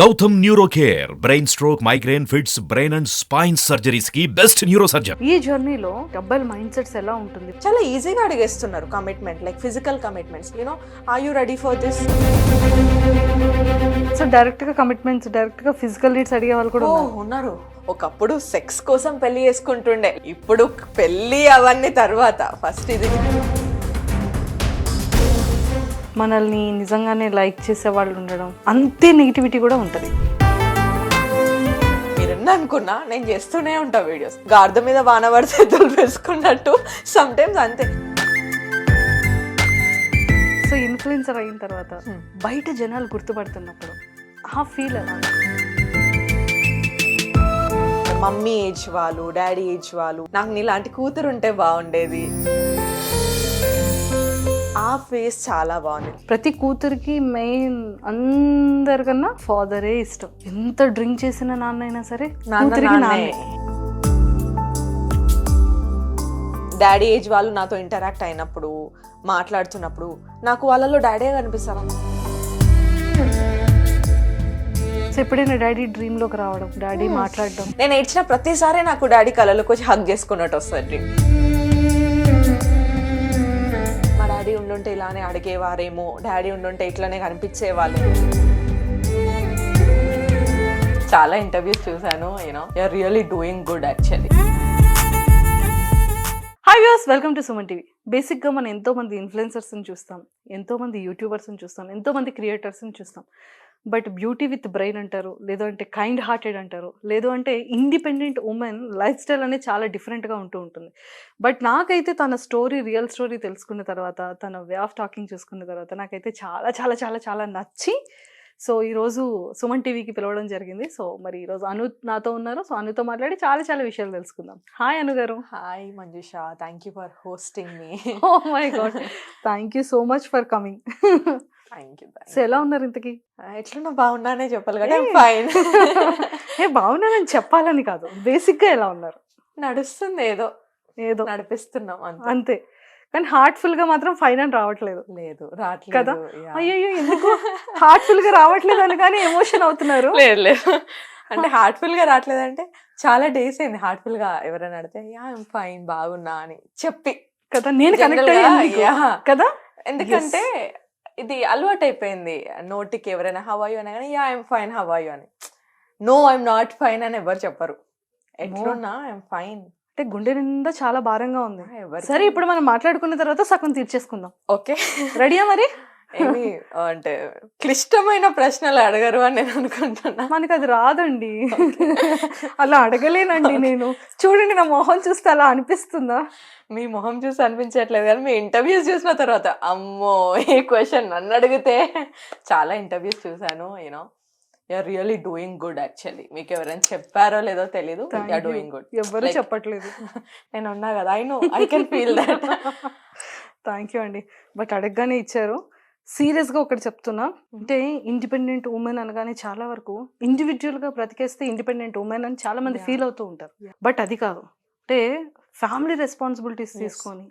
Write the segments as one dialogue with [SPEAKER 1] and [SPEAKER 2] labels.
[SPEAKER 1] Gautam neuro care brain stroke migraine fits brain and spine surgeries కి best neuro surgeon.
[SPEAKER 2] ఈ జర్నీలో double mind sets ఎలా ఉంటుంది?
[SPEAKER 3] చాలా ఈజీగా అడిగేస్తున్నారు commitment, like physical commitments. Are you ready for this?
[SPEAKER 2] So direct గా కమిట్మెంట్స్, డైరెక్ట్ గా ఫిజికల్ నీడ్స్ అడిగే వాళ్ళు కూడా
[SPEAKER 3] ఉన్నారు. ఒకప్పుడు సెక్స్ కోసం పెళ్లి చేసుకుంటుండే, ఇప్పుడు పెళ్లి అవన్నీ తర్వాత. ఫస్ట్ ఇది
[SPEAKER 2] మనల్ని నిజంగానే లైక్ చేసే వాళ్ళు ఉండడం, అంతే నెగిటివిటీ కూడా ఉంటుంది.
[SPEAKER 3] మీరన్నా అనుకున్నా నేను చేస్తూనే ఉంటా వీడియోస్, గార్ద మీద వానవాడి చేతులు వేసుకున్నట్టు సమ్ టైమ్స్ అంతే.
[SPEAKER 2] సో ఇన్ఫ్లుయెన్సర్ అయిన తర్వాత బయట జనాలు గుర్తుపడుతున్నప్పుడు ఆ ఫీల్ ఎలా?
[SPEAKER 3] మమ్మీ ఏజ్ వాళ్ళు, డాడీ ఏజ్ వాళ్ళు, నాకు నీలాంటి కూతురు ఉంటే బాగుండేది, ఆ ఫేస్ చాలా బాగుంది.
[SPEAKER 2] ప్రతి కూతురికి మెయిన్ అందరికన్నా ఫాదరే ఇష్టం. ఎంత డ్రింక్ చేసిన నాన్న అయినా సరే కూతురికి నాన్నే.
[SPEAKER 3] డాడీ ఏజ్ వాళ్ళు నాతో ఇంటరాక్ట్ అయినప్పుడు, మాట్లాడుతున్నప్పుడు నాకు వాళ్ళలో డాడీ కనిపిస్తారా.
[SPEAKER 2] సో ఎప్పుడైనా డాడీ డ్రీమ్ లోకి రావడం, డాడీ మాట్లాడడం,
[SPEAKER 3] నేను ఏడ్చిన ప్రతిసారి నాకు డాడీ కళ్ళలోకి వచ్చి హగ్ చేసుకున్నట్టు వస్తుంది. మా డాడీ ఉండుంటే ఇలానే అడిగేవారేమో, డాడీ ఉండుంటే ఇట్లానే కనిపించేవాళ్ళు. చాలా ఇంటర్వ్యూస్ చూసాను. You're really doing good actually.
[SPEAKER 2] Hi viewers, welcome to Suman TV. బేసిక్గా మనం ఎంతోమంది ఇన్ఫ్లుయెన్సర్స్ని చూస్తాం, ఎంతోమంది యూట్యూబర్స్ని చూస్తాం, ఎంతోమంది క్రియేటర్స్ని చూస్తాం. బట్ బ్యూటీ విత్ బ్రెయిన్ అంటారు, లేదు అంటే కైండ్ హార్టెడ్ అంటారు, లేదు అంటే ఇండిపెండెంట్ ఉమెన్ లైఫ్ స్టైల్ అనేది చాలా డిఫరెంట్గా ఉంటూ ఉంటుంది. బట్ నాకైతే తన స్టోరీ, రియల్ స్టోరీ తెలుసుకున్న తర్వాత, తన వే ఆఫ్ టాకింగ్ చూసుకున్న తర్వాత నాకైతే చాలా చాలా చాలా చాలా నచ్చి, సో ఈరోజు సుమన్ టీవీకి పిలవడం జరిగింది. సో మరి ఈరోజు అను నాతో ఉన్నారు. సో అనుతో మాట్లాడి చాలా చాలా విషయాలు తెలుసుకుందాం. Hi Anu garu.
[SPEAKER 3] Hi Manjusha, thank you for hosting me.
[SPEAKER 2] Oh my God, thank you so much for coming.
[SPEAKER 3] Thank you.
[SPEAKER 2] So ఎలా ఉన్నారు ఇంతకి?
[SPEAKER 3] ఎట్లున్నా బాగున్నానే చెప్పాలి కదా. ఫైన్.
[SPEAKER 2] బాగున్నానని చెప్పాలని కాదు, బేసిక్గా ఎలా ఉన్నారు?
[SPEAKER 3] నడుస్తుంది, ఏదో
[SPEAKER 2] ఏదో
[SPEAKER 3] నడిపిస్తున్నాం
[SPEAKER 2] అంతే. కానీ హార్ట్ఫుల్ గా మాత్రం ఫైన్ అని రావట్లేదు.
[SPEAKER 3] లేదు, రావట్లేదు
[SPEAKER 2] కదా. అయ్యో, ఎందుకు హార్ట్ఫుల్ గా రావట్లేదు అని కానీ ఎమోషన్ అవుతున్నారు?
[SPEAKER 3] లేదు లేదు, అంటే హార్ట్ఫుల్ గా రావట్లేదు అంటే చాలా డేస్ అయింది హార్ట్ఫుల్ గా ఎవరైనా అడితే ఫైన్ బాగున్నా అని చెప్పి
[SPEAKER 2] కదా నేను కనెక్ట్ అయ్యాను కదా.
[SPEAKER 3] ఎందుకంటే ఇది అలవాటు అయిపోయింది. నోటికి ఎవరైనా హౌ ఆర్ యు అని కానీ I'm fine, how are you అని. నో ఐఎమ్ నాట్ ఫైన్ అని ఎవరు చెప్పరు. ఎట్లున్నా ఐఎమ్ ఫైన్
[SPEAKER 2] అంటే గుండె నిండా చాలా భారంగా ఉంది. సరే, ఇప్పుడు మనం మాట్లాడుకున్న తర్వాత సగం తీర్చేసుకుందాం.
[SPEAKER 3] ఓకే,
[SPEAKER 2] రెడీయా మరి?
[SPEAKER 3] ఏమి అంటే క్లిష్టమైన ప్రశ్నలు అడగరు అని నేను అనుకుంటున్నా.
[SPEAKER 2] మనకి అది రాదండి, అలా అడగలేనండి నేను. చూడండి, నా మొహం చూస్తే అలా అనిపిస్తుందా?
[SPEAKER 3] మీ మొహం చూసి అనిపించట్లేదు, కానీ మీ ఇంటర్వ్యూస్ చూసిన తర్వాత అమ్మో ఈ క్వశ్చన్ నన్ను అడిగితే. చాలా ఇంటర్వ్యూస్ చూసాను. You're really doing good actually. మీకు ఎవరైనా చెప్పారో లేదో తెలీదు, యూఆర్ డూయింగ్ గుడ్.
[SPEAKER 2] ఎవరు చెప్పట్లేదు,
[SPEAKER 3] నేను ఉన్నా కదా. I can feel that.
[SPEAKER 2] Thank you అండి. బట్ అడగగానే ఇచ్చారు. సీరియస్గా ఒకటి చెప్తున్నా, అంటే ఇండిపెండెంట్ ఉమెన్ అనగానే చాలా వరకు ఇండివిజువల్గా బ్రతికేస్తే ఇండిపెండెంట్ ఉమెన్ అని చాలా మంది ఫీల్ అవుతూ ఉంటారు. బట్ అది కాదు. అంటే ఫ్యామిలీ రెస్పాన్సిబిలిటీస్ తీసుకొని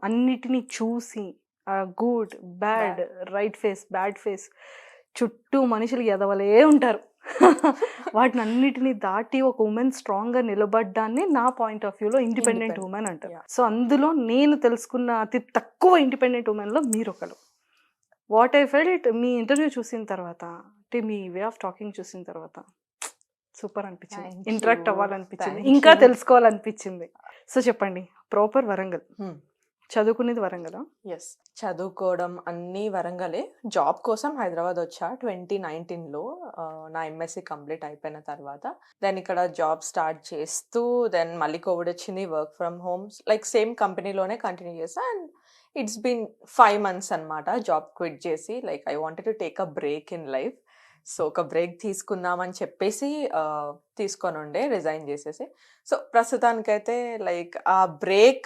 [SPEAKER 2] అన్నిటినీ చూసి good, bad, right face, bad phase, చుట్టూ మనుషులు ఎదవలే ఉంటారు. వాటిని అన్నిటినీ దాటి ఒక ఉమెన్ స్ట్రాంగ్ గా నిలబడ్డాన్ని నా పాయింట్ ఆఫ్ వ్యూలో ఇండిపెండెంట్ ఉమెన్ అంటారు. సో అందులో నేను తెలుసుకున్న అతి తక్కువ ఇండిపెండెంట్ ఉమెన్ లో మీరు ఒకరు. What I felt me interview చూసిన తర్వాత, అంటే మీ వే ఆఫ్ టాకింగ్ చూసిన తర్వాత సూపర్ అనిపించింది, ఇంటరాక్ట్ అవ్వాలనిపించింది, ఇంకా తెలుసుకోవాలనిపించింది. సో చెప్పండి, ప్రాపర్ వరంగల్, చదువుకునేది వరంగల్?
[SPEAKER 3] ఎస్, చదువుకోవడం అన్నీ వరంగలే. జాబ్ కోసం హైదరాబాద్ వచ్చా 2019లో. నా ఎంఎస్సి కంప్లీట్ అయిపోయిన తర్వాత దెన్ ఇక్కడ జాబ్ స్టార్ట్ చేస్తూ, దెన్ మళ్ళీ కోవిడ్ వచ్చింది, work from home, like same కంపెనీలోనే కంటిన్యూ చేస్తా. అండ్ ఇట్స్ బీన్ 5 months అనమాట జాబ్ క్విట్ చేసి. Like I wanted to take a break in life. So ఒక బ్రేక్ తీసుకుందామని చెప్పేసి తీసుకొని ఉండే, రిజైన్ చేసేసి. సో ప్రస్తుతానికైతే లైక్ ఆ బ్రేక్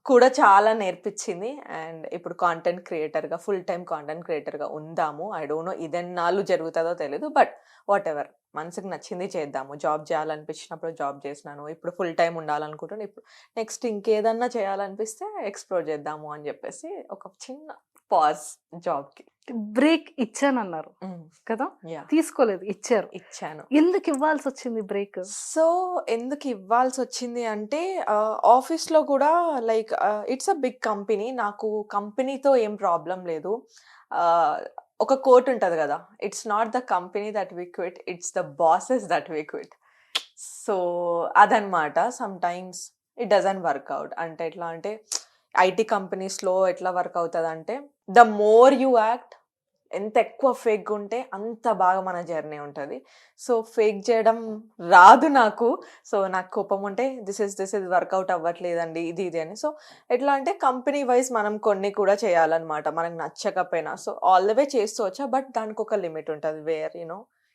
[SPEAKER 3] కూడా చాలా నేర్పించింది. అండ్ ఇప్పుడు కాంటెంట్ క్రియేటర్గా, ఫుల్ టైమ్ కాంటెంట్ క్రియేటర్గా ఉందాము. ఐ డోంట్ నో ఇదెన్నాళ్ళు జరుగుతుందో తెలియదు, బట్ వాట్ ఎవర్, మనసుకు నచ్చింది చేద్దాము. జాబ్ చేయాలనిపించినప్పుడు జాబ్ చేసినాను, ఇప్పుడు ఫుల్ టైం ఉండాలనుకుంటున్నాను. ఇప్పుడు నెక్స్ట్ ఇంకేదన్నా చేయాలనిపిస్తే ఎక్స్ప్లోర్ చేద్దాము అని చెప్పేసి ఒక చిన్న పాజ్ జాబ్కి.
[SPEAKER 2] బ్రేక్ ఇచ్చానన్నారు కదా,
[SPEAKER 3] యా,
[SPEAKER 2] తీసుకోలేదు, ఇచ్చారు.
[SPEAKER 3] ఇచ్చాను.
[SPEAKER 2] ఎందుకు ఇవ్వాల్సి వచ్చింది బ్రేక్?
[SPEAKER 3] సో ఎందుకు ఇవ్వాల్సి వచ్చింది అంటే ఆఫీస్లో కూడా like it's a big company. నాకు కంపెనీతో ఏం ప్రాబ్లం లేదు. ఒక కోట్ ఉంటుంది కదా, it's not the company that we quit, it's the bosses that we quit. So అదనమాట. Sometimes it doesn't work out. అంటే ఎట్లా అంటే ఐటీ కంపెనీస్లో ఎట్లా వర్క్ అవుతుంది అంటే ద మోర్ యూ యాక్ట్, ఎంత ఎక్కువ ఫేక్ ఉంటే అంత బాగా మన జర్నీ ఉంటుంది. సో ఫేక్ చేయడం రాదు నాకు. సో నాకు కోపం ఉంటే దిస్ ఇస్ వర్కౌట్ అవ్వట్లేదండి ఇది అని. సో ఎట్లా అంటే కంపెనీ వైజ్ మనం కొన్ని కూడా చేయాలన్నమాట, మనకు నచ్చకపోయినా. సో ఆల్ ద వే చేస్తూ వచ్చా, బట్ దానికి ఒక లిమిట్ ఉంటుంది వేర్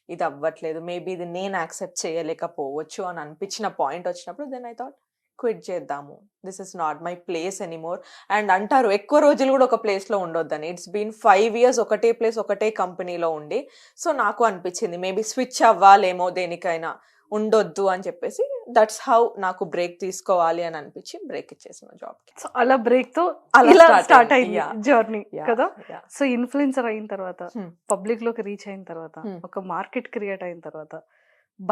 [SPEAKER 3] ఇది అవ్వట్లేదు, మేబీ ఇది నేను యాక్సెప్ట్ చేయలేకపోవచ్చు అని అనిపించిన పాయింట్ వచ్చినప్పుడు దెన్ ఐ థాట్ క్విట్ చేద్దాము, this is not my place anymore. And అంటారు ఎక్కువ రోజులు కూడా ఒక ప్లేస్లో ఉండొద్దని. ఇట్స్ బీన్ 5 years ఒకటే ప్లేస్ ఒకటే కంపెనీలో ఉండి. సో నాకు అనిపించింది మేబీ స్విచ్ అవ్వాలేమో దేనికైనా, ఉండొద్దు అని చెప్పేసి దట్స్ హౌ నాకు బ్రేక్ తీసుకోవాలి అని అనిపించి బ్రేక్ ఇచ్చేసిన జాబ్కి.
[SPEAKER 2] సో అలా బ్రేక్ తో
[SPEAKER 3] అలా
[SPEAKER 2] ఇలా
[SPEAKER 3] start
[SPEAKER 2] స్టార్ట్
[SPEAKER 3] అయింది.
[SPEAKER 2] అయింది
[SPEAKER 3] Yeah.
[SPEAKER 2] జర్నీ
[SPEAKER 3] Yeah,
[SPEAKER 2] కదా.
[SPEAKER 3] yeah.
[SPEAKER 2] సో ఇన్ఫ్లుయెన్సర్ అయిన తర్వాత,
[SPEAKER 3] Hmm.
[SPEAKER 2] పబ్లిక్ లోకి రీచ్ అయిన తర్వాత,
[SPEAKER 3] Hmm.
[SPEAKER 2] ఒక మార్కెట్ క్రియేట్ అయిన తర్వాత,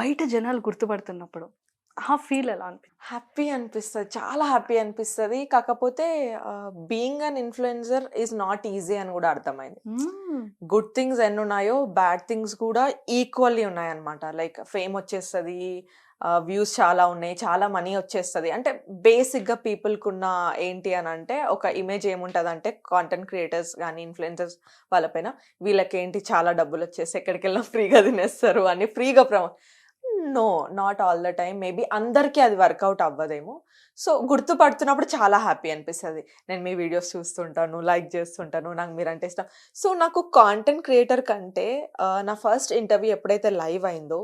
[SPEAKER 2] బయట జనాలు గుర్తుపడుతున్నప్పుడు ఆ ఫీల్ ఎలా అనిపించింది?
[SPEAKER 3] హ్యాపీ అనిపిస్తుంది, చాలా హ్యాపీ అనిపిస్తుంది. కాకపోతే being an influencer is not easy అని కూడా అర్థమైంది. గుడ్ థింగ్స్ ఎన్ని ఉన్నాయో బ్యాడ్ థింగ్స్ కూడా ఈక్వల్లీ ఉన్నాయన్నమాట. లైక్ ఫేమ్ వచ్చేస్తుంది, వ్యూస్ చాలా ఉన్నాయి, చాలా మనీ వచ్చేస్తుంది. అంటే బేసిక్గా పీపుల్కి ఉన్న ఏంటి అని అంటే ఒక ఇమేజ్ ఏముంటుంది అంటే కాంటెంట్ క్రియేటర్స్ కానీ ఇన్ఫ్లుయెన్సర్స్ వాళ్ళపైన వీళ్ళకేంటి చాలా డబ్బులు వచ్చేసి ఎక్కడికి వెళ్ళినా ఫ్రీగా తినేస్తారు అని ఫ్రీగా no, not all the time. Maybe అందరికీ అది వర్కౌట్ అవ్వదేమో. సో గుర్తుపడుతున్నప్పుడు చాలా హ్యాపీ అనిపిస్తుంది. నేను మీ వీడియోస్ చూస్తుంటాను, లైక్ చేస్తుంటాను, నాకు మీరంటే ఇష్టం. సో నాకు కాంటెంట్ క్రియేటర్ కంటే నా ఫస్ట్ ఇంటర్వ్యూ ఎప్పుడైతే లైవ్ అయిందో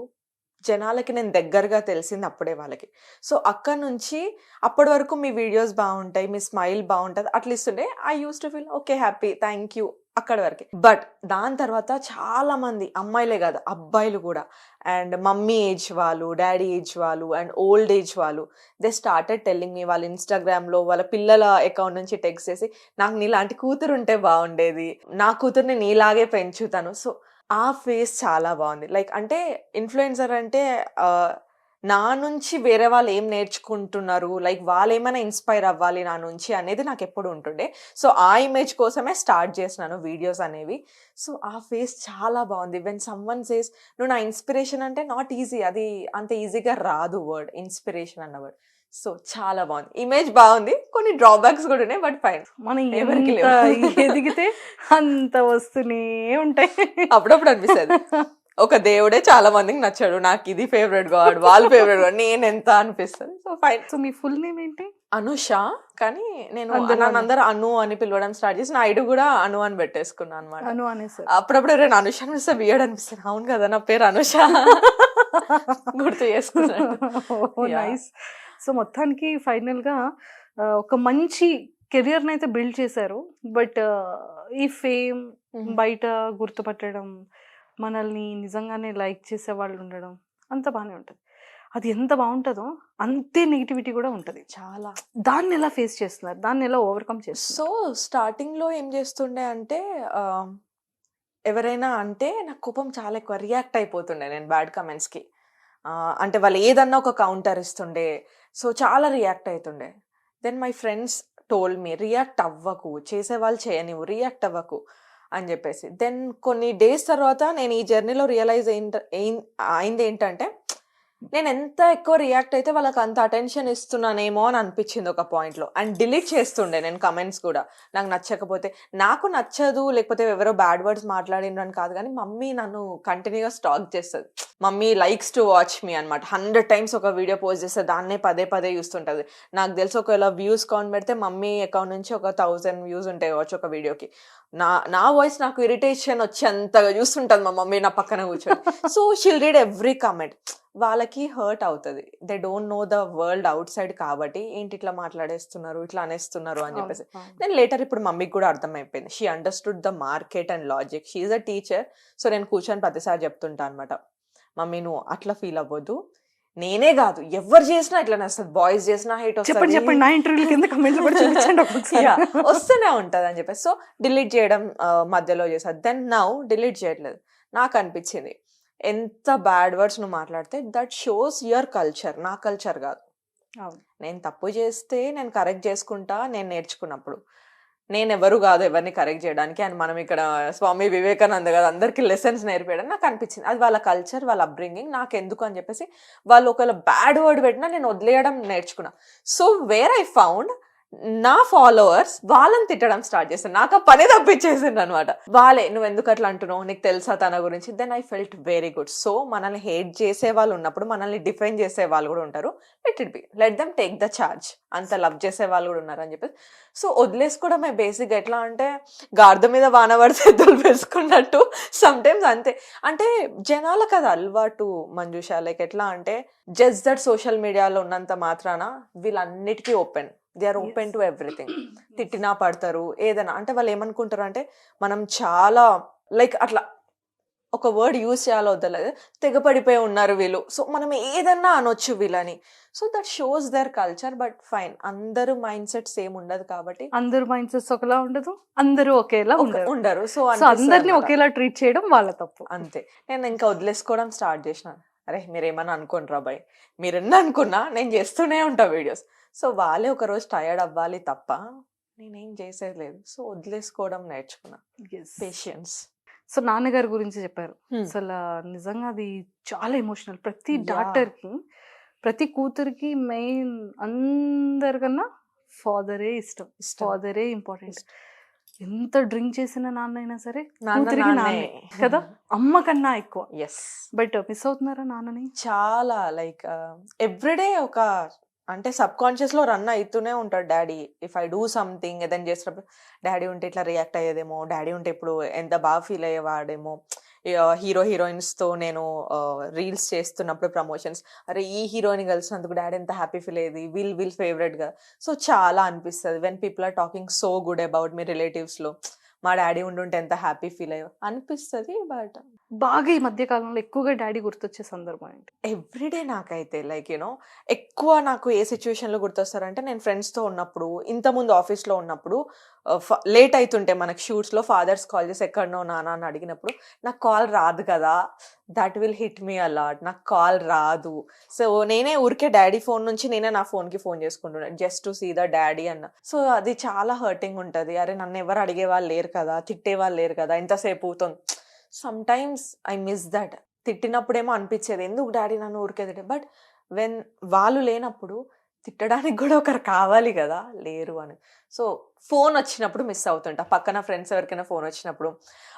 [SPEAKER 3] జనాలకి నేను దగ్గరగా తెలిసింది అప్పుడే వాళ్ళకి. సో అక్కడ నుంచి అప్పటి వరకు మీ వీడియోస్ బాగుంటాయి, మీ స్మైల్ బాగుంటుంది అట్లా ఇస్తుండే. I use to feel okay happy, thank you, అక్కడ వరకే. బట్ దాని తర్వాత చాలా మంది అమ్మాయిలే కాదు అబ్బాయిలు కూడా, అండ్ మమ్మీ ఏజ్ వాళ్ళు, డాడీ ఏజ్ వాళ్ళు, అండ్ ఓల్డ్ ఏజ్ వాళ్ళు, దే స్టార్టెడ్ టెల్లింగ్ మీ వాళ్ళ ఇన్స్టాగ్రామ్లో వాళ్ళ పిల్లల అకౌంట్ నుంచి టెక్స్ట్ చేసి నాకు నీలాంటి కూతురు ఉంటే బాగుండేది, నా కూతుర్ని నీలాగే పెంచుతాను. సో ఆ ఫేస్ చాలా బాగుంది. లైక్ అంటే ఇన్ఫ్లుయెన్సర్ అంటే నా నుంచి వేరే వాళ్ళు ఏం నేర్చుకుంటున్నారు, లైక్ వాళ్ళు ఏమైనా ఇన్స్పైర్ అవ్వాలి నా నుంచి అనేది నాకు ఎప్పుడు ఉంటుండే. సో ఆ ఇమేజ్ కోసమే స్టార్ట్ చేసినాను వీడియోస్ అనేవి. సో ఆ ఫేస్ చాలా బాగుంది. వెన్ సమ్వన్ సేస్ నువ్వు నా ఇన్స్పిరేషన్ అంటే నాట్ ఈజీ, అది అంత ఈజీగా రాదు వర్డ్ ఇన్స్పిరేషన్ అన్న వర్డ్. సో చాలా బాగుంది, ఇమేజ్ బాగుంది, కొన్ని డ్రాబ్యాక్స్ కూడా ఉన్నాయి, బట్ ఫైన్.
[SPEAKER 2] మనం
[SPEAKER 3] ఎవరికి
[SPEAKER 2] ఎంత
[SPEAKER 3] లేవు.
[SPEAKER 2] ఎదిగితే అంత వస్తూనే ఉంటాయి.
[SPEAKER 3] అప్పుడప్పుడు అనిపిస్తుంది ఒక దేవుడే చాలా మందికి నచ్చాడు, నాకు ఇది ఫేవరెట్ గాడ్, వాళ్ళు ఫేవరెట్ గాడ్, నేను ఎంత అనిపిస్తుంది. So fine.
[SPEAKER 2] సో మీ ఫుల్ నేమ్ ఏంటి?
[SPEAKER 3] అనుష, కానీ నేను
[SPEAKER 2] అందరూ
[SPEAKER 3] నన్ను అందరూ అను అని పిలవడం స్టార్ట్ చేసి నా ఐడి కూడా అను అని పెట్టేసుకున్నాను అనమాట.
[SPEAKER 2] అను అనేసారు.
[SPEAKER 3] అప్పుడప్పుడు ఎవరైనా అనుష అనిపిస్తే బియర్డ్ అనిపిస్తుంది. అవును కదా నా పేరు అనుష, గుర్తు చేసుకున్నాను. Yeah.
[SPEAKER 2] నైస్. సో మొత్తానికి ఫైనల్ గా ఒక మంచి కెరియర్ అయితే బిల్డ్ చేశారు. బట్ ఈ ఫేమ్, బయట గుర్తుపట్టడం, మనల్ని నిజంగానే లైక్ చేసే వాళ్ళు ఉండడం అంత బాగానే ఉంటుంది. అది ఎంత బాగుంటుందో అంతే నెగిటివిటీ కూడా ఉంటుంది.
[SPEAKER 3] చాలా.
[SPEAKER 2] దాన్ని ఎలా ఫేస్ చేస్తున్నారు, దాన్ని ఎలా ఓవర్కమ్ చేస్తున్నారు?
[SPEAKER 3] సో స్టార్టింగ్ లో ఏం చేస్తుండే అంటే ఎవరైనా అంటే నాకు కోపం చాలా ఎక్కువ, రియాక్ట్ అయిపోతుండే నేను బ్యాడ్ కమెంట్స్కి. అంటే వాళ్ళు ఏదన్నా ఒక కౌంటర్ ఇస్తుండే, సో చాలా రియాక్ట్ అవుతుండే. Then my friends told me react అవ్వకు, చేసేవాళ్ళు చేయనివ్వు, రియాక్ట్ అవ్వకు అని చెప్పేసి. దెన్ కొన్ని డేస్ తర్వాత నేను ఈ జర్నీలో రియలైజ్ అయింది ఏంటంటే నేను ఎంత ఎక్కువ రియాక్ట్ అయితే వాళ్ళకి అంత అటెన్షన్ ఇస్తున్నానేమో అని అనిపించింది ఒక పాయింట్లో. అండ్ డిలీట్ చేస్తుండే నేను కమెంట్స్ కూడా, నాకు నచ్చకపోతే. నాకు నచ్చదు లేకపోతే ఎవరో బ్యాడ్ వర్డ్స్ మాట్లాడిన అని కాదు, కానీ మమ్మీ నన్ను కంటిన్యూగా స్టాక్ చేస్తుంది. మమ్మీ లైక్స్ టు వాచ్ మీ అనమాట. 100 times ఒక వీడియో పోస్ట్ చేస్తే దాన్నే పదే పదే చూస్తుంటుంది. నాకు తెలిసి ఒకవేళ వ్యూస్ కౌంట్ పెడితే మమ్మీ అకౌంట్ నుంచి ఒక 1000 views ఉంటాయి కావచ్చు ఒక వీడియోకి. నా వాయిస్ నాకు ఇరిటేషన్ వచ్చి అంతగా చూస్తుంటుంది మా మమ్మీ నా పక్కన కూర్చొని. So she'll read every comment. వాళ్ళకి హర్ట్ అవుతుంది, they don't know the world out side కాబట్టి ఏంటి ఇట్లా మాట్లాడేస్తున్నారు, ఇట్లా అనేస్తున్నారు అని చెప్పేసి. నేను లేటర్ ఇప్పుడు మమ్మీకి కూడా అర్థమైపోయింది. She understood the market and logic. She is a teacher. So నేను కూర్చొని ప్రతిసారి చెప్తుంటా అనమాట, మమ్మీ నువ్వు అట్లా ఫీల్ అవ్వద్దు, నేనే కాదు ఎవరు చేసినా ఇట్లా వస్తుంది, బాయ్స్ చేసినా హైట్
[SPEAKER 2] చెప్పండి చెప్పండి, నా ఇంటర్వ్యూ కింద కమెంట్లు కూడా చూపించండి ఒక్కొక్కసారి.
[SPEAKER 3] వస్తూనే ఉంటది అని చెప్పేసి సో డిలీట్ చేయడం మధ్యలో చేశాను. దెన్ నౌ డిలీట్ చేయట్లేదు. నాకు అనిపించింది ఎంత బ్యాడ్ వర్డ్స్ నువ్వు మాట్లాడితే దట్ షోస్ యువర్ కల్చర్, నా కల్చర్ కాదు.
[SPEAKER 2] అవును.
[SPEAKER 3] నేను తప్పు చేస్తే నేను కరెక్ట్ చేసుకుంటా, నేను నేర్చుకున్నప్పుడు. నేను ఎవరు కాదు ఎవరిని కరెక్ట్ చేయడానికి, అండ్ మనం ఇక్కడ స్వామి వివేకానంద కదా అందరికి లెసన్స్ నేర్పేయడం నాకు అనిపించింది. అది వాళ్ళ కల్చర్, వాళ్ళ అప్బ్రింగింగ్, నాకు ఎందుకు అని చెప్పేసి వాళ్ళు ఒకవేళ బ్యాడ్ వర్డ్ పెట్టినా నేను వదిలేయడం నేర్చుకున్నా. సో వేర్ ఐ ఫౌండ్ నా ఫాలోవర్స్ వాళ్ళని తిట్టడం స్టార్ట్ చేశాను. నాకు ఆ పని తప్పించేసింది అనమాట. వాళ్ళే నువ్వు ఎందుకు అట్లా అంటున్నావు, నీకు తెలుసా తన గురించి. Then I felt very good. So మనల్ని హేట్ చేసే వాళ్ళు ఉన్నప్పుడు మనల్ని డిఫెండ్ చేసే వాళ్ళు కూడా ఉంటారు. Let it be, let them take the charge. అంత లవ్ చేసే వాళ్ళు కూడా ఉన్నారు అని చెప్పేసి సో వదిలేసుకోవడమే బేసిక్. ఎట్లా అంటే గార్ద మీద వాన పడితే ఎద్దులు వేసుకున్నట్టు సమ్ టైమ్స్ అంతే. అంటే జనాలకు అది అలవాటు మంజుష. లైక్ ఎట్లా అంటే జస్ట్ దట్ సోషల్ మీడియాలో ఉన్నంత మాత్రాన వీళ్ళన్నిటికీ open, they are open to everything. తిట్టినా పడతారు ఏదైనా. అంటే వాళ్ళు ఏమనుకుంటారు అంటే మనం చాలా లైక్ అట్లా ఒక వర్డ్ యూజ్ చేయాలో వద్దలేదు, తెగపడిపోయి ఉన్నారు వీళ్ళు, సో మనం ఏదన్నా అనొచ్చు వీళ్ళని. So that shows there culture. But fine, అందరూ మైండ్ సెట్ సేమ్ ఉండదు కాబట్టి
[SPEAKER 2] అందరు మైండ్ సెట్స్ ఒకలా ఉండదు, అందరూ ఒకేలా
[SPEAKER 3] ఉండరు. సో
[SPEAKER 2] అందరినీ ఒకేలా ట్రీట్ చేయడం వాళ్ళ తప్పు.
[SPEAKER 3] అంతే. నేను ఇంకా వదిలేసుకోవడం స్టార్ట్ చేసినాను. అరే మీరేమన్నా అనుకోండి రా బాయ్, మీరెన్న అనుకున్నా నేను చేస్తూనే ఉంటా వీడియోస్. సో వాళ్ళే ఒకరోజు టైర్డ్ అవ్వాలి తప్ప నేనేం చేసేది లేదు. సో వదిలేసుకోవడం నేర్చుకున్నా. పేషియన్స్.
[SPEAKER 2] సో నాన్నగారి గురించి చెప్పారు. అసలు నిజంగా అది చాలా ఎమోషనల్. ప్రతి డాక్టర్ కి, ప్రతి కూతురికి మెయిన్ అందరికన్నా ఫాదరే ఇష్టం. ఫాదరే ఇంపార్టెంట్. ఎంత డ్రింక్ చేసిన నాన్న అయినా సరే కూతురికి నాన్నే కదా, అమ్మ కన్నా ఎక్కువ.
[SPEAKER 3] ఎస్.
[SPEAKER 2] బట్ మిస్ అవుతున్నారా నాన్నని?
[SPEAKER 3] చాలా లైక్ ఎవ్రీడే ఒక అంటే సబ్ కాన్షియస్ లో రన్ అవుతూనే ఉంటాడు daddy. If I do something ఏదైనా చేసినప్పుడు డాడీ ఉంటే ఇట్లా రియాక్ట్ అయ్యేదేమో, డాడీ ఉంటే ఇప్పుడు ఎంత బాగా ఫీల్ అయ్యేవాడేమో. హీరో హీరోయిన్స్ తో నేను రీల్స్ చేస్తున్నప్పుడు ప్రమోషన్స్, అరే ఈ హీరోయిన్ కలిసినందుకు డాడీ ఎంత హ్యాపీ ఫీల్ అయ్యేది, వీల్ ఫేవరెట్ గా. సో చాలా అనిపిస్తుంది when people are talking so good about me relatives లో, మా డాడీ ఉండుంటే ఎంత హ్యాపీ ఫీల్ అయ్యో అనిపిస్తుంది. బట్
[SPEAKER 2] బాగా ఈ మధ్య కాలంలో ఎక్కువగా డాడీ గుర్తొచ్చే సందర్భం ఏంటి?
[SPEAKER 3] ఎవ్రీడే నాకైతే లైక్ యూనో ఎక్కువ నాకు ఏ సిచ్యువేషన్లో గుర్తొస్తారంటే నేను ఫ్రెండ్స్తో ఉన్నప్పుడు, ఇంతకుముందు ఆఫీస్లో ఉన్నప్పుడు లేట్ అవుతుంటే మనకి షూట్స్లో ఫాదర్స్ కాల్ చేసి ఎక్కడనో నాన్న అని అడిగినప్పుడు నాకు కాల్ రాదు కదా, that will hit me a lot. నాకు కాల్ రాదు. సో నేనే ఊరికే డాడీ ఫోన్ నుంచి నేనే నా ఫోన్కి ఫోన్ చేసుకుంటున్నాను just to see the daddy అన్న. సో అది చాలా హర్టింగ్ ఉంటుంది. అరే నన్ను ఎవరు అడిగే వాళ్ళు లేరు కదా, తిట్టే వాళ్ళు లేరు కదా, ఎంతసేపు అవుతుంది. Sometimes I miss that. తిట్టినప్పుడేమో అనిపించేది ఎందుకు డాడీ నన్ను ఊరికే తిట్టే, బట్ వెన్ వాళ్ళు లేనప్పుడు తిట్టడానికి కూడా ఒకరు కావాలి కదా, లేరు అని. సో ఫోన్ వచ్చినప్పుడు మిస్ అవుతుంటా. పక్కన ఫ్రెండ్స్ ఎవరికైనా ఫోన్ వచ్చినప్పుడు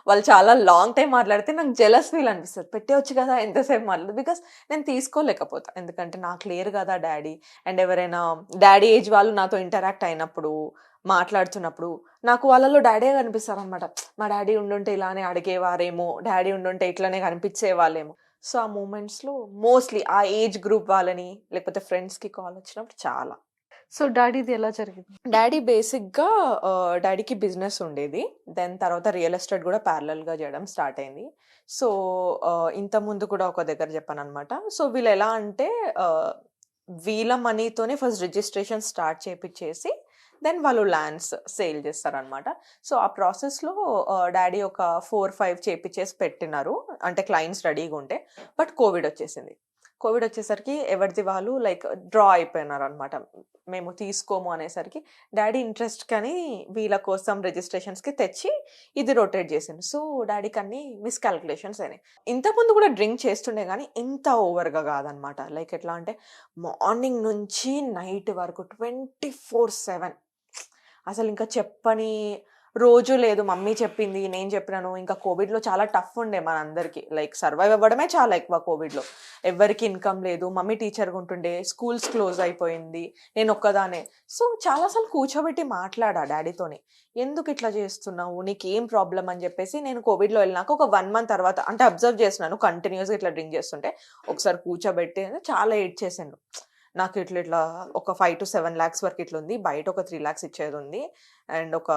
[SPEAKER 3] వాళ్ళు చాలా లాంగ్ టైం మాట్లాడితే నాకు జెలస్ ఫీల్ అనిపిస్తుంది. పెట్టేవచ్చు కదా ఎంతసేపు మాట్లాడదు, బికాస్ నేను తీసుకోలేకపోతా. ఎందుకంటే నాకు లేరు కదా డాడీ. అండ్ ఎవరైనా డాడీ ఏజ్ వాళ్ళు నాతో ఇంటరాక్ట్ అయినప్పుడు, మాట్లాడుతున్నప్పుడు నాకు వాళ్ళలో డాడీ కనిపిస్తారు అనమాట. మా డాడీ ఉండుంటే ఇలానే అడిగేవారేమో, డాడీ ఉండుంటే ఇట్లానే కనిపించే వాళ్ళేమో. సో ఆ మూమెంట్స్లో మోస్ట్లీ ఆ ఏజ్ గ్రూప్ వాళ్ళని లేకపోతే ఫ్రెండ్స్కి కాల్ వచ్చినప్పుడు చాలా.
[SPEAKER 2] సో డాడీది ఎలా జరిగింది?
[SPEAKER 3] డాడీ బేసిక్గా డాడీకి బిజినెస్ ఉండేది. దెన్ తర్వాత రియల్ ఎస్టేట్ కూడా ప్యారలల్గా చేయడం స్టార్ట్ అయింది. సో ఇంత ముందు కూడా ఒక దగ్గర చెప్పాను అనమాట. సో వీళ్ళు ఎలా అంటే వీళ్ళ మనీతోనే ఫస్ట్ రిజిస్ట్రేషన్ స్టార్ట్ చేపించేసి దెన్ వాళ్ళు ల్యాండ్స్ సేల్ చేస్తారనమాట. సో ఆ ప్రాసెస్లో డాడీ ఒక 4-5 చేపించేసి పెట్టినారు, అంటే క్లయింట్స్ రెడీగా ఉంటే. బట్ కోవిడ్ వచ్చేసింది. కోవిడ్ వచ్చేసరికి ఎవరిది వాళ్ళు లైక్ డ్రా అయిపోయినారు అనమాట. మేము తీసుకోము అనేసరికి డాడీ ఇంట్రెస్ట్ కానీ వీళ్ళ కోసం రిజిస్ట్రేషన్స్కి తెచ్చి ఇది రొటేట్ చేసింది. సో డాడీకి అన్ని మిస్కాల్కులేషన్స్ అయినాయి. ఇంతకుముందు కూడా డ్రింక్ చేస్తుండే కానీ ఇంత ఓవర్గా కాదనమాట. లైక్ ఎట్లా అంటే మార్నింగ్ నుంచి నైట్ వరకు 24/7 అసలు ఇంకా చెప్పని రోజు లేదు. మమ్మీ చెప్పింది, నేను చెప్పినాను. ఇంకా కోవిడ్లో చాలా టఫ్ ఉండే మనందరికీ. లైక్ సర్వైవ్ అవ్వడమే చాలా ఎక్కువ కోవిడ్లో. ఎవరికి ఇన్కమ్ లేదు. మమ్మీ టీచర్గా ఉంటుండే, స్కూల్స్ క్లోజ్ అయిపోయింది, నేను ఒక్కదానే. సో చాలాసార్లు కూర్చోబెట్టి మాట్లాడా డాడీతోని, ఎందుకు ఇట్లా చేస్తున్నావు, నీకు ఏం ప్రాబ్లం అని చెప్పేసి. నేను కోవిడ్లో వెళ్ళినాక ఒక 1 month తర్వాత అంటే అబ్జర్వ్ చేసినాను కంటిన్యూస్గా ఇట్లా డ్రింక్ చేస్తుంటే. ఒకసారి కూర్చోబెట్టి చాలా ఎయిట్ చేసాను. నాకు ఇట్లా ఒక 5 to 7 lakhs వరకు ఇట్లా ఉంది, బయట ఒక 3 lakhs ఇచ్చేది ఉంది, అండ్ ఒక